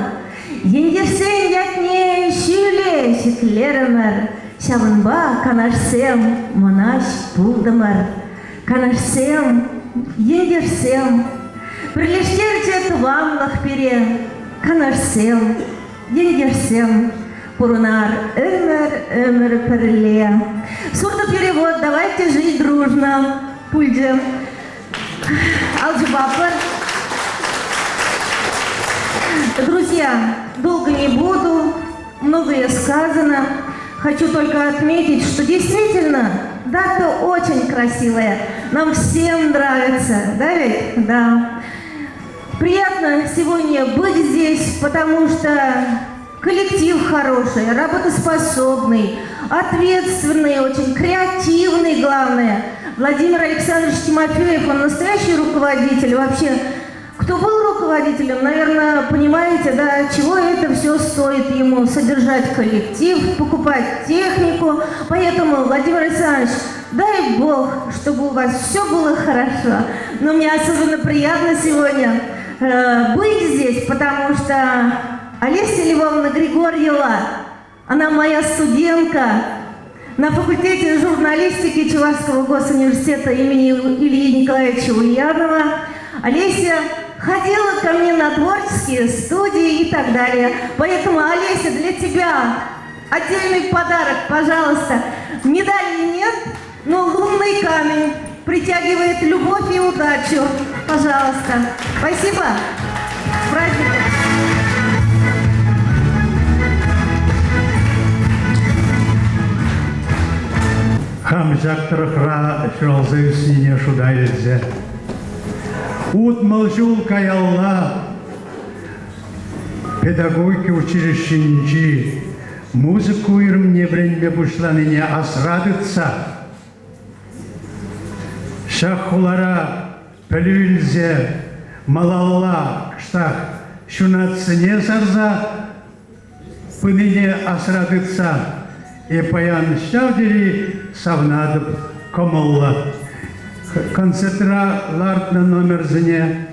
Ендерсен ятне шүле шеклеремер, Шавынба канарсем манаш булдымар. Канарсем, ендерсем, Прилештерте тувамлах пере, Канарсем, ендерсем, Пурунар өмір пірле. Сурдоперевод, давайте жить дружно. Пульдем. Алджибапар. Друзья, долго не буду, многое сказано. Хочу только отметить, что действительно дата очень красивая. Нам всем нравится, да ведь? Да. Приятно сегодня быть здесь, потому что коллектив хороший, работоспособный, ответственный, очень креативный, главное. Владимир Александрович Тимофеев, он настоящий руководитель. Вообще, кто был руководителем, наверное, понимаете, да, чего это все стоит ему содержать коллектив, покупать технику. Поэтому, Владимир Александрович, дай Бог, чтобы у вас все было хорошо. Но мне особенно приятно сегодня быть здесь, потому что Олеся Львовна Григорьева, она моя студентка на факультете журналистики Чувашского госуниверситета имени Ильи Николаевича Ульянова. Олеся ходила ко мне на творческие студии и так далее. Поэтому, Олеся, для тебя отдельный подарок, пожалуйста. Медали нет, но лунный камень притягивает любовь и удачу. Пожалуйста. Спасибо. С праздником. Хам жақтырықра шыралзайысыне шудайлзе. Ут молжул каялла педагогики училищенчи музыку ирмне бренбе бушланыне асрадыца. Шахулара пөлүлзе малалла кштах шунатсыне сарза пыныне асрадыца. И паян щавдери савнадып комолла. Концентраларна номер зіне.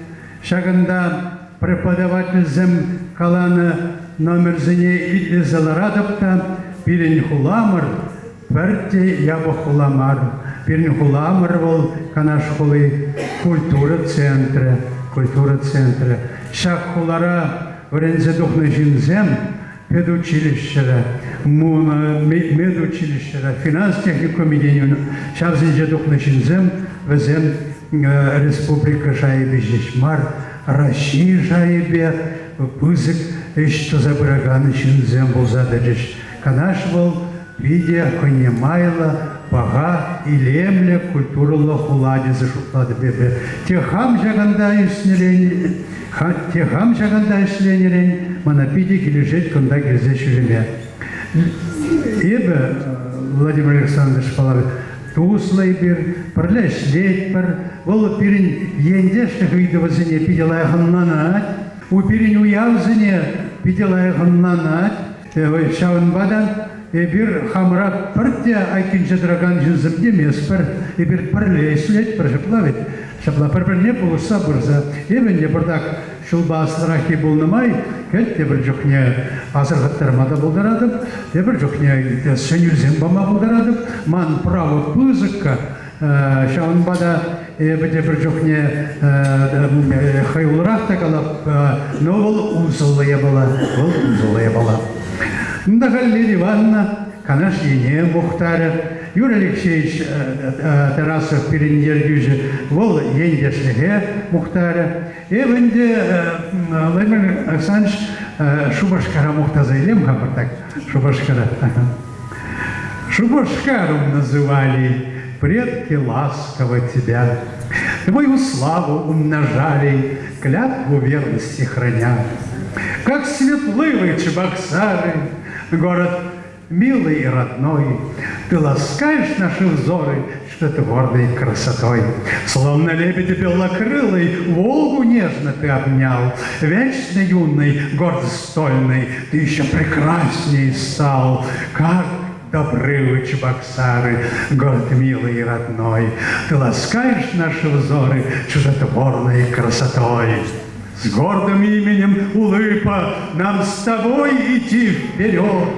Шагында преподаватель зем каланы номер зіне идлі заларадыпта бірін хуламыр, бірте ябы хуламар. Бірін хуламыр бол канаш хулы культура центры. Шақ хулара врензе духны жинзем педучилищера, медучилищера, финанс техникум единю. Шавзинже духны жинзем везем республика жайбе жешмар, Россия жайбе пызык что за браганы жинзем был зададыш. Канаш был виде конемайла, пага и лемля культурла хулади зашуплады бебе. Техам жаганда ишленерен монопиди лежит кунда герзе шуреме. Ибо Владимир Александрович палавит туслай бир, парляш лет пар, волу пирин ендешных видов зене пидела ганнанат, у пирин уявзене пидела ганнанат, шаунбадан бир хамра партия айкинче драган жинземде меспар, бир парляш лет паржеплавит. Шапла парпарне полуса бурза. Ебенде бардак шулба асрахи болнамай, кетте бір жоқне азырғаттармада болдарадып, бір жоқне сөнюзен бама болдарадып, ман право пызыкка, шаунбада бәде бір жоқне хайулырақ тақалап, но ол узыллая бала. Галина Ивановна, канаш ене мұқтары, Юрий Алексеевич Тарасов перенердюжи вол ендешлиге мухтара. Эвенде Владимир Александрович Шубашкара мухтазайлем хабартак. Шубашкара. Шубашкаром называли предки ласково тебя. Твою славу умножали, клятву верности храня. Как светлые Чебоксары, город милый и родной, ты ласкаешь наши взоры чудотворной красотой. Словно лебедь белокрылый, Волгу нежно ты обнял. Вечно юный, гордо стольный, ты еще прекрасней стал. Как добры вы, Чебоксары, город милый и родной. Ты ласкаешь наши взоры чудотворной красотой. С гордым именем Улыпа нам с тобой идти вперед.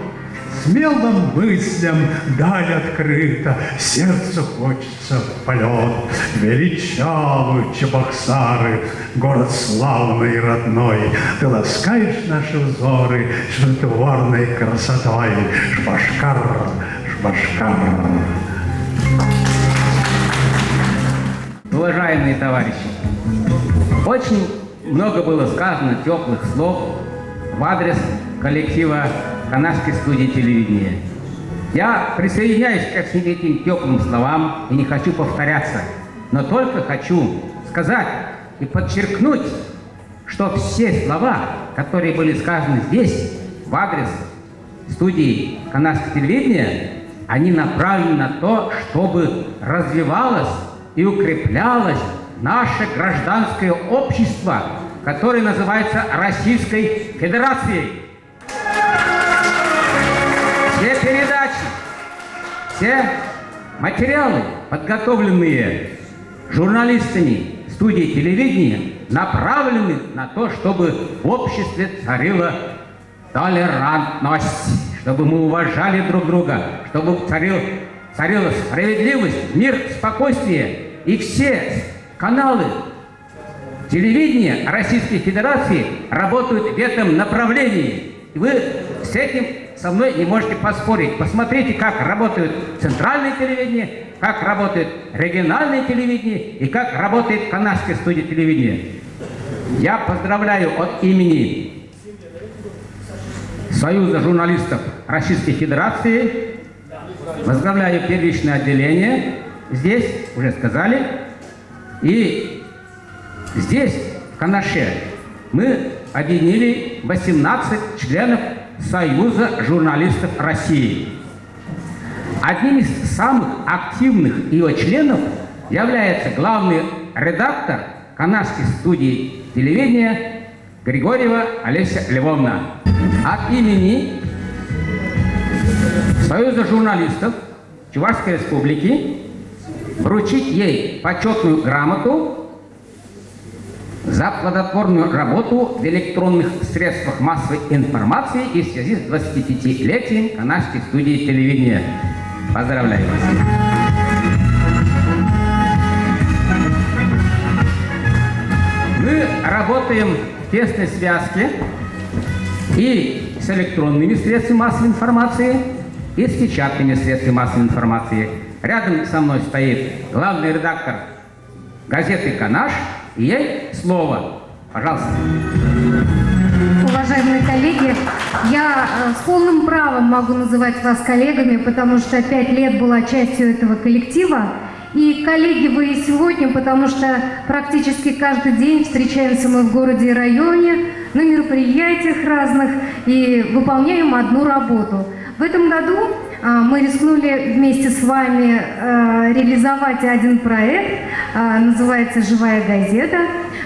Смелым мыслям даль открыта, сердцу хочется в полет. Величавы Чебоксары, город славный и родной. Ты ласкаешь наши взоры чудотворной красотой. Шбашкар, Шбашкар. Уважаемые товарищи, очень много было сказано теплых слов в адрес коллектива Канашской студии телевидения. Я присоединяюсь ко всем этим теплым словам и не хочу повторяться, но только хочу сказать и подчеркнуть, что все слова, которые были сказаны здесь, в адрес студии Канашского телевидения, они направлены на то, чтобы развивалось и укреплялось наше гражданское общество, которое называется Российской Федерацией. Все передачи, все материалы, подготовленные журналистами студии телевидения, направлены на то, чтобы в обществе царила толерантность, чтобы мы уважали друг друга, чтобы царила справедливость, мир, спокойствие. И все каналы телевидения Российской Федерации работают в этом направлении. И вы с этим со мной не можете поспорить. Посмотрите, как работает центральное телевидение, как работает региональное телевидение и как работает Канашская студия телевидения. Я поздравляю от имени Союза журналистов Российской Федерации, возглавляю первичное отделение, здесь, уже сказали, и здесь, в Канаше, мы объединили 18 членов Союза журналистов России. Одним из самых активных его членов является главный редактор Канашской студии телевидения Григорьева Олеся Львовна. От имени Союза журналистов Чувашской Республики вручить ей почетную грамоту за плодотворную работу в электронных средствах массовой информации и в связи с 25-летием Канашской студии телевидения. Поздравляю вас! Мы работаем в тесной связке и с электронными средствами массовой информации, и с печатными средствами массовой информации. Рядом со мной стоит главный редактор газеты «Канаш», и ей слово. Пожалуйста. Уважаемые коллеги, я с полным правом могу называть вас коллегами, потому что 5 лет была частью этого коллектива. И коллеги вы и сегодня, потому что практически каждый день встречаемся мы в городе и районе, на мероприятиях разных и выполняем одну работу. В этом году мы рискнули вместе с вами реализовать один проект, называется «Живая газета».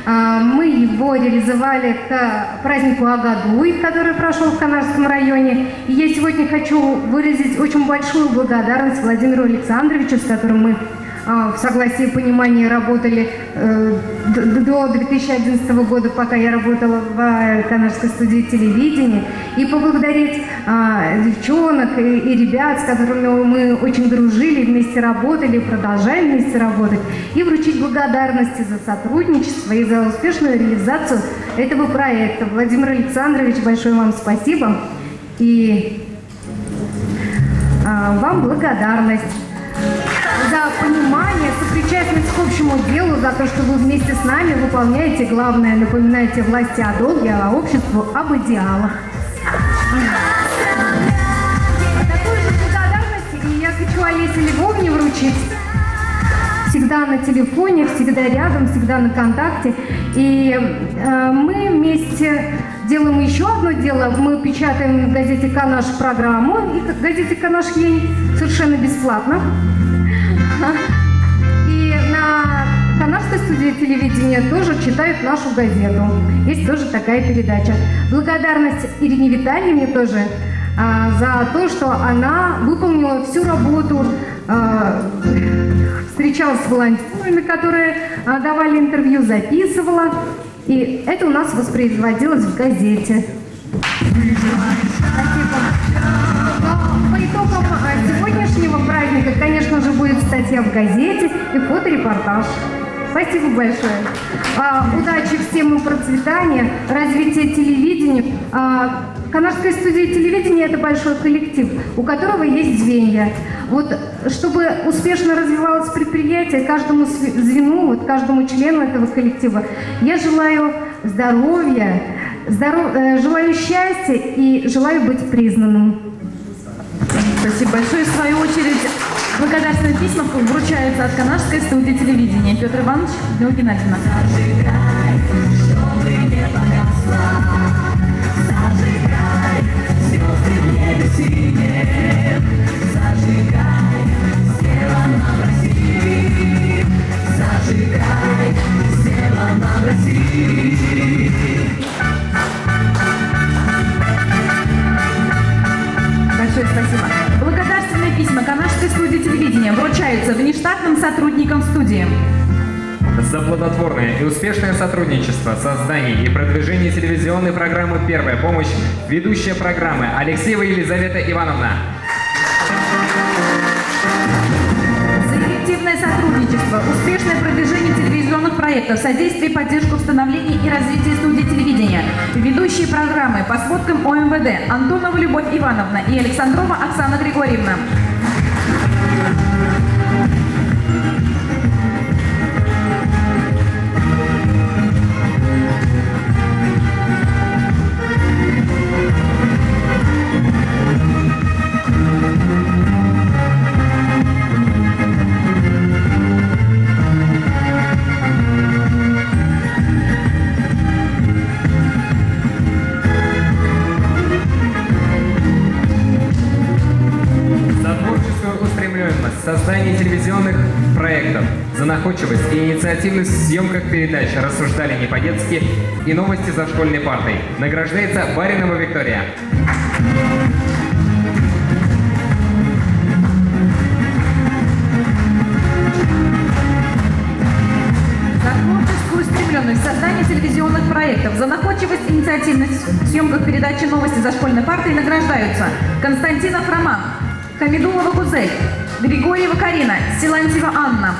Мы его реализовали к празднику Агадуй, который прошел в Канашском районе. И я сегодня хочу выразить очень большую благодарность Владимиру Александровичу, с которым мы в согласии и понимании работали до 2011 года, пока я работала в Канашской студии телевидения, и поблагодарить девчонок и ребят, с которыми мы очень дружили, вместе работали, продолжаем вместе работать, и вручить благодарности за сотрудничество и за успешную реализацию этого проекта. Владимир Александрович, большое вам спасибо, и вам благодарность за понимание, сопричастность к общему делу, за то, что вы вместе с нами выполняете главное, напоминаете власти о долге, а обществу об идеалах. Такую же благодарность я хочу Олесе Львовне вручить. Всегда на телефоне, всегда рядом, всегда на контакте. И мы вместе делаем еще одно дело. Мы печатаем в газете «Канаш» программу, и в газете «Канаш» ей совершенно бесплатно. телевидения тоже читают нашу газету. Есть тоже такая передача. Благодарность Ирине Витальевне тоже за то, что она выполнила всю работу, встречалась с волонтерами, которые давали интервью, записывала. И это у нас воспроизводилось в газете. По итогам сегодняшнего праздника, конечно же, будет статья в газете и фоторепортаж. Спасибо большое. Удачи всем и процветания, развития телевидения. Канарская студия телевидения – это большой коллектив, у которого есть звенья. Вот, чтобы успешно развивалось предприятие, каждому звену, вот, каждому члену этого коллектива я желаю здоровья, желаю счастья и желаю быть признанным. Спасибо большое. В свою очередь, благодарственные письма вручаются от Канарской студии телевидения. Петр Иванович, Людмила Геннадьевна. Большое спасибо. Благодарственные письма Канарской студии телевидения вручаются внештатным сотрудникам студии. За плодотворное и успешное сотрудничество, создание и продвижение телевизионной программы «Первая помощь» ведущая программы Алексеева Елизавета Ивановна. За эффективное сотрудничество, успешное продвижение телевизионных проектов, содействие и поддержку в становлении и развитии студии телевидения, ведущие программы по сводкам ОМВД Антонова Любовь Ивановна и Александрова Оксана Григорьевна. Создание телевизионных проектов, за находчивость и инициативность в съемках передач «Рассуждали не по-детски» и «Новости за школьной партой» награждается Баринова Виктория. За творческую устремленность в создании телевизионных проектов, за находчивость и инициативность в съемках передачи «Новости за школьной партой» награждаются Константинов Роман, Хамидулова Гузель, Григорьева Карина, Силантьева Анна.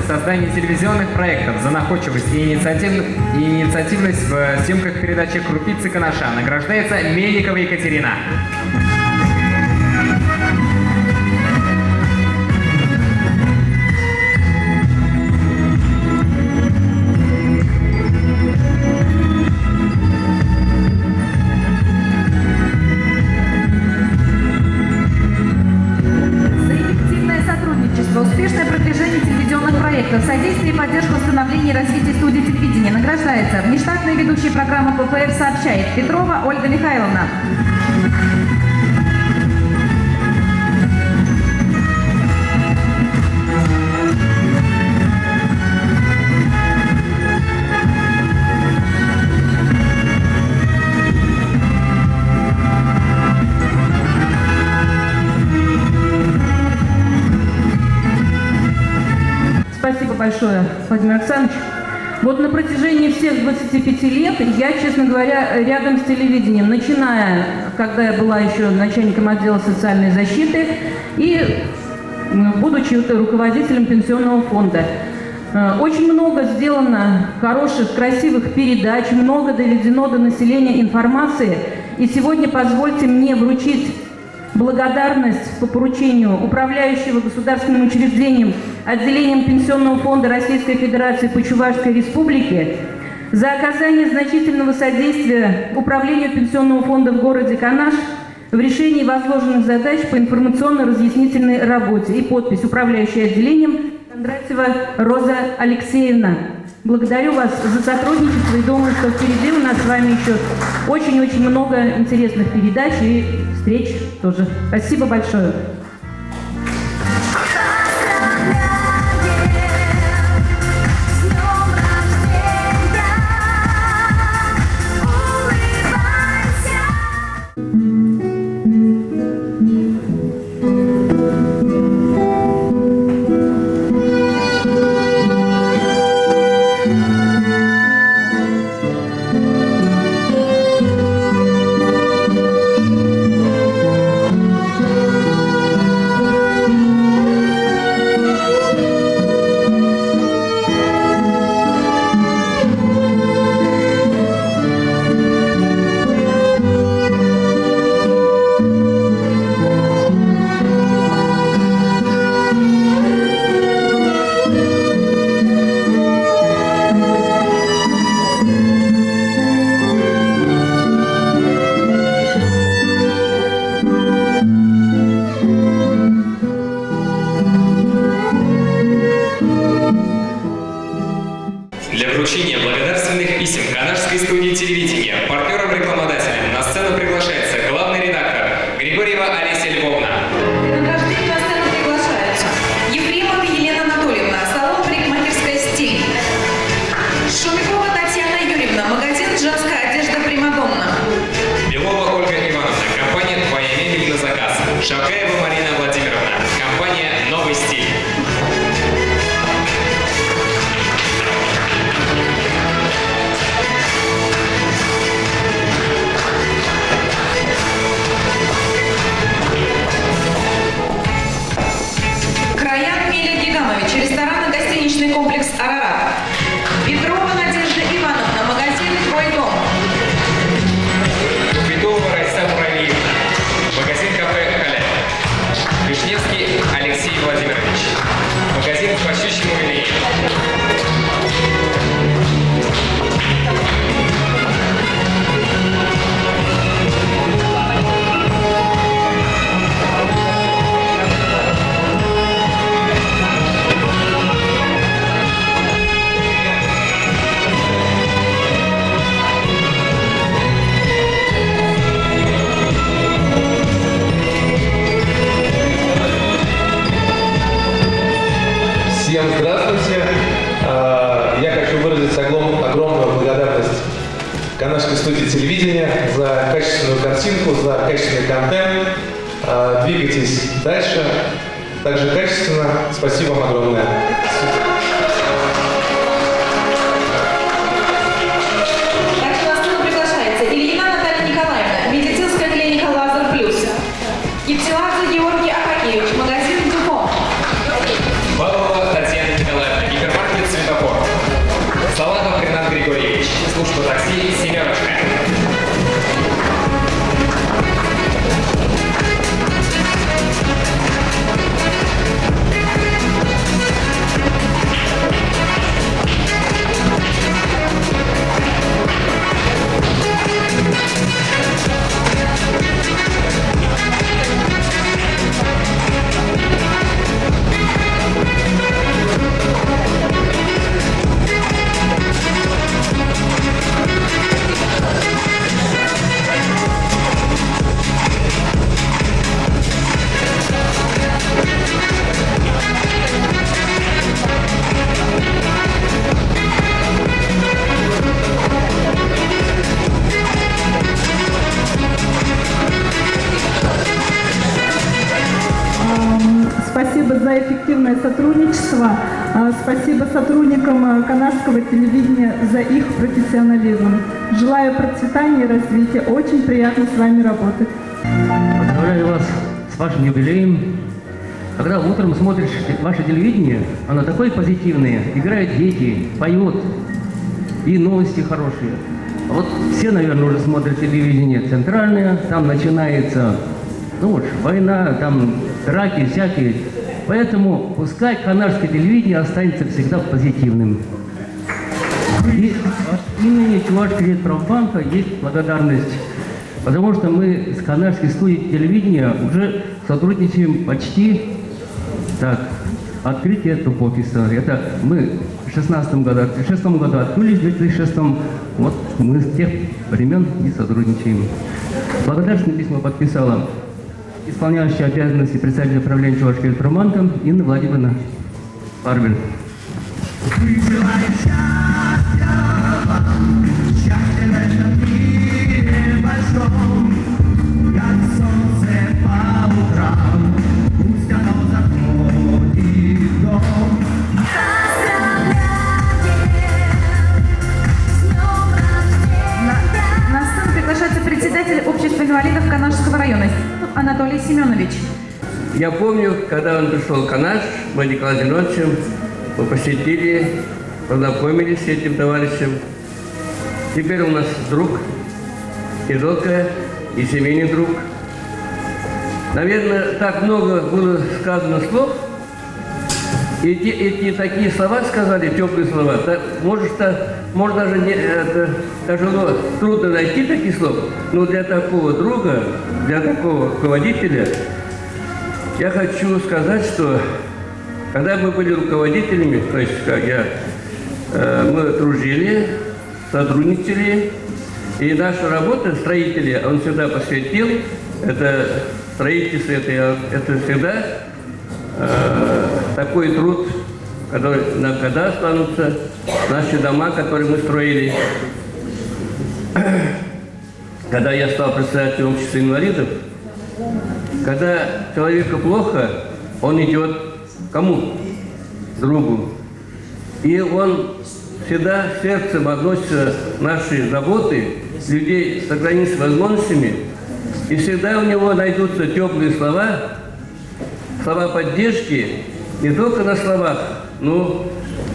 Создание телевизионных проектов, за находчивость и инициативность в съемках передачи «Крупицы Канаша» награждается Мельникова Екатерина. Успешное продвижение телевизионных проектов, содействие и поддержку становления и развития студии телевидения награждается внештатная ведущая программы ППР «Сообщает» Петрова Ольга Михайловна. Спасибо большое, Владимир Александрович. Вот на протяжении всех 25 лет я, честно говоря, рядом с телевидением, начиная, когда я была еще начальником отдела социальной защиты и будучи руководителем пенсионного фонда. Очень много сделано хороших, красивых передач, много доведено до населения информации. И сегодня позвольте мне вручить благодарность по поручению управляющего государственным учреждением отделением Пенсионного фонда Российской Федерации по Чувашской Республике за оказание значительного содействия Управлению Пенсионного фонда в городе Канаш в решении возложенных задач по информационно-разъяснительной работе. И подпись «Управляющая отделением» Кондратьева Роза Алексеевна. Благодарю вас за сотрудничество и думаю, что впереди у нас с вами еще очень-очень много интересных передач и встреч тоже. Спасибо большое. Для вручения благодарственных писем Канашской студии телевидения партнерам-рекламодателям на сцену приглашается главный редактор Григорьева Олеся Львовна. Для награждения на сцену приглашаются Ефремова Елена Анатольевна, салон парикмахерская «Стиль». Шумикова Татьяна Юрьевна, магазин «Женская одежда Примадонна». Белова Ольга Ивановна, компания «Твоя мебель на заказ». Шалкаева Марина Владимировна, компания «Новый стиль». Ресторан-гостиничный комплекс «Арарат». Петрова Надежда Ивановна, магазин «Твой дом». Квитова Раиса Муравьевна, магазин кафе «Халяв». Вишневский Алексей Владимирович, магазин по щучьему велению. Всем здравствуйте. Я хочу выразить огромную благодарность Канашской студии телевидения за качественную картинку, за качественный контент. Двигайтесь дальше. Также качественно. Спасибо вам огромное. Также на сцену приглашается Ильина Наталья Николаевна, медицинская клиника «Лазер Плюс». Евтиладзе Георгий Ахакевич, магазин «Дюпон». Балова Татьяна Николаевна, гипермаркет «Светофор». Салатов Ренат Григорьевич, служба такси «Семерочка». спасибо за эффективное сотрудничество. Спасибо сотрудникам канадского телевидения за их профессионализм. Желаю процветания и развития. Очень приятно с вами работать. Поздравляю вас с вашим юбилеем. Когда утром смотришь ваше телевидение, оно такое позитивное, играют дети, поют, и новости хорошие. Вот все, наверное, уже смотрят телевидение центральное, там начинается, война, там драки всякие. Поэтому пускай канадское телевидение останется всегда позитивным. И от имени Чувашского ветпромбанка есть благодарность, потому что мы с канадской студией телевидения уже сотрудничаем почти открытие топ-офиса. Это мы в 2016 году открылись, в 2006 вот мы с тех времен и сотрудничаем. Благодарственное письмо подписала исполняющая обязанности председателя правления Чувашского ветпромбанка Инна Владимировна Парвин. Председатель общества инвалидов Канашского района Анатолий Семенович. Я помню, когда он пришел в Канаш, мы Николаем Зиновичем, мы посетили, познакомились с этим товарищем. Теперь у нас друг, и долгая, и семейный друг. Наверное, так много было сказано слов, и эти такие слова сказали, теплые слова, может даже тяжело, трудно найти таких слов, но для такого друга, для такого руководителя, я хочу сказать, что когда мы были руководителями, то есть мы дружили, сотрудничали, и наша работа, строители, он всегда посвятил, это строительство, это всегда такой труд, когда останутся наши дома, которые мы строили. Когда я стал председателем общества инвалидов, когда человеку плохо, он идет к кому? Другу. И он всегда сердцем относится к нашей заботы людей с ограниченными возможностями, и всегда у него найдутся теплые слова поддержки, не только на словах, но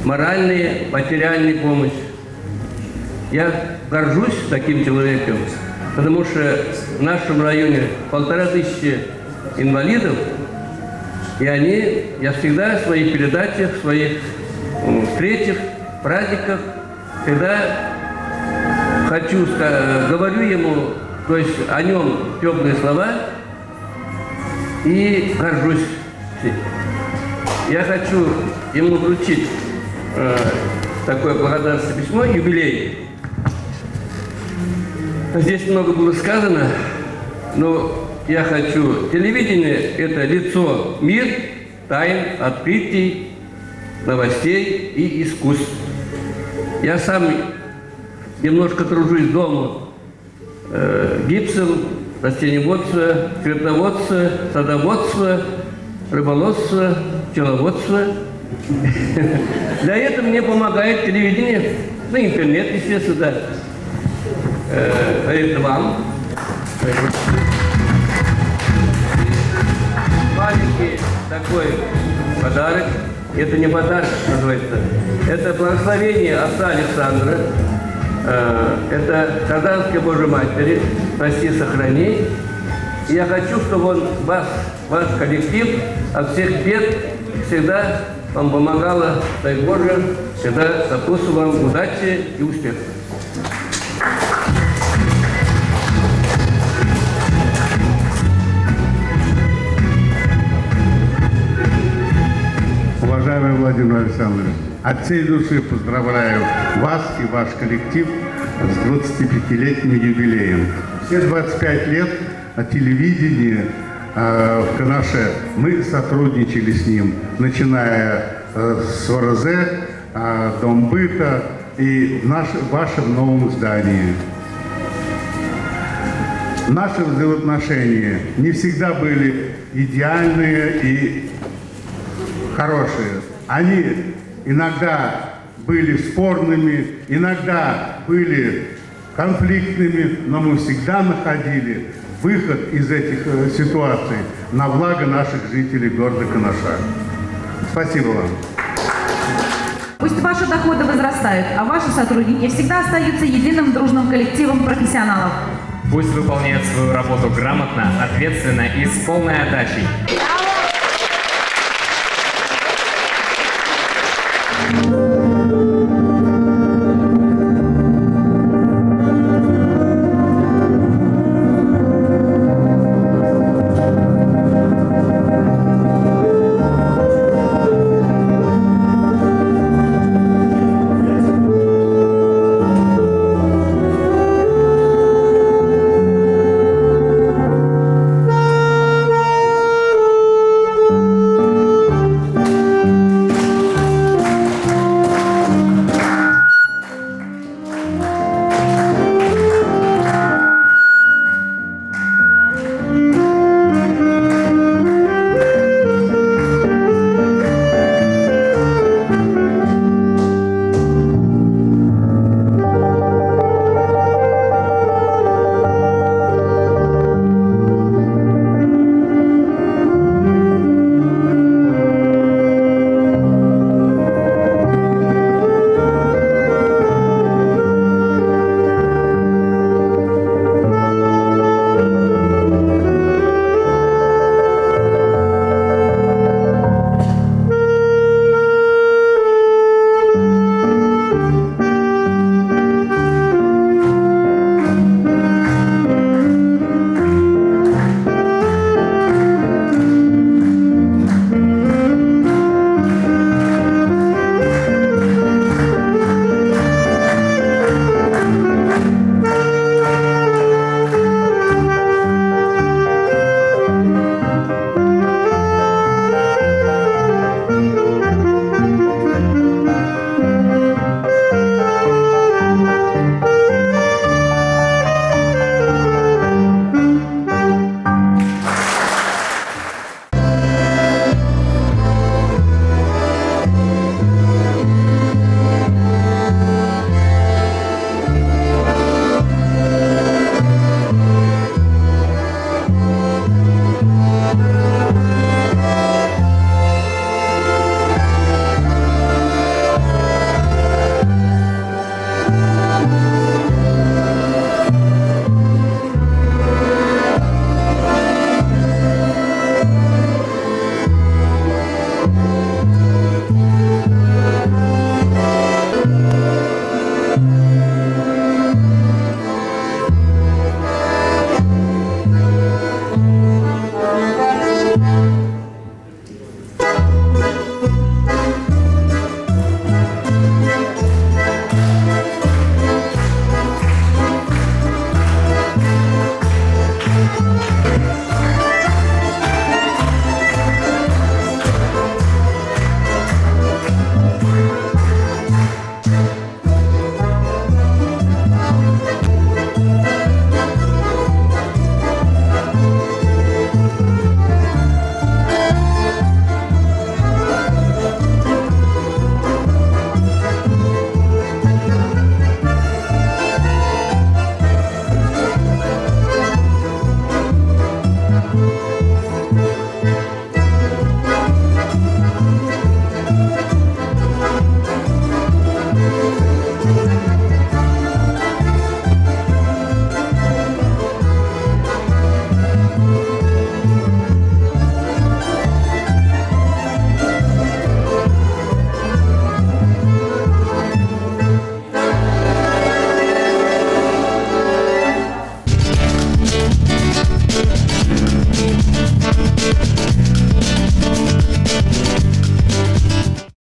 моральные, материальная помощь. Я горжусь таким человеком, потому что в нашем районе 1500 инвалидов, и я всегда в своих передачах, в своих встречах, праздниках, всегда говорю ему, то есть о нем теплые слова, и горжусь. Я хочу ему вручить такое благодарственное письмо, юбилей. Здесь много было сказано, но я хочу. Телевидение – это лицо мир, тайн, открытий, новостей и искусств. Я сам немножко тружусь дома гипсом, растениеводство, цветоводство, садоводство, рыболовство, пчеловодство. Для этого мне помогает телевидение, интернет, естественно, да. Это вам. Маленький такой подарок. Это не подарок, называется. Это благословение отца Александра. Это Казанской Божьей Матери. Прости, сохрани. И я хочу, чтобы ваш коллектив от всех бед всегда вам помогала, дай Боже, всегда сопутствую вам удачи и успеха. Уважаемый Владимир Александрович, от всей души поздравляю вас и ваш коллектив с 25-летним юбилеем. Все 25 лет телевидение в Канаше, мы сотрудничали с ним, начиная с ОРЗ, Дом быта и в вашем новом здании. Наши взаимоотношения не всегда были идеальные и хорошие. Они иногда были спорными, иногда были конфликтными, но мы всегда находили выход из этих ситуаций на благо наших жителей города Канаша. Спасибо вам. Пусть ваши доходы возрастают, а ваши сотрудники всегда остаются единым дружным коллективом профессионалов. Пусть выполняют свою работу грамотно, ответственно и с полной отдачей.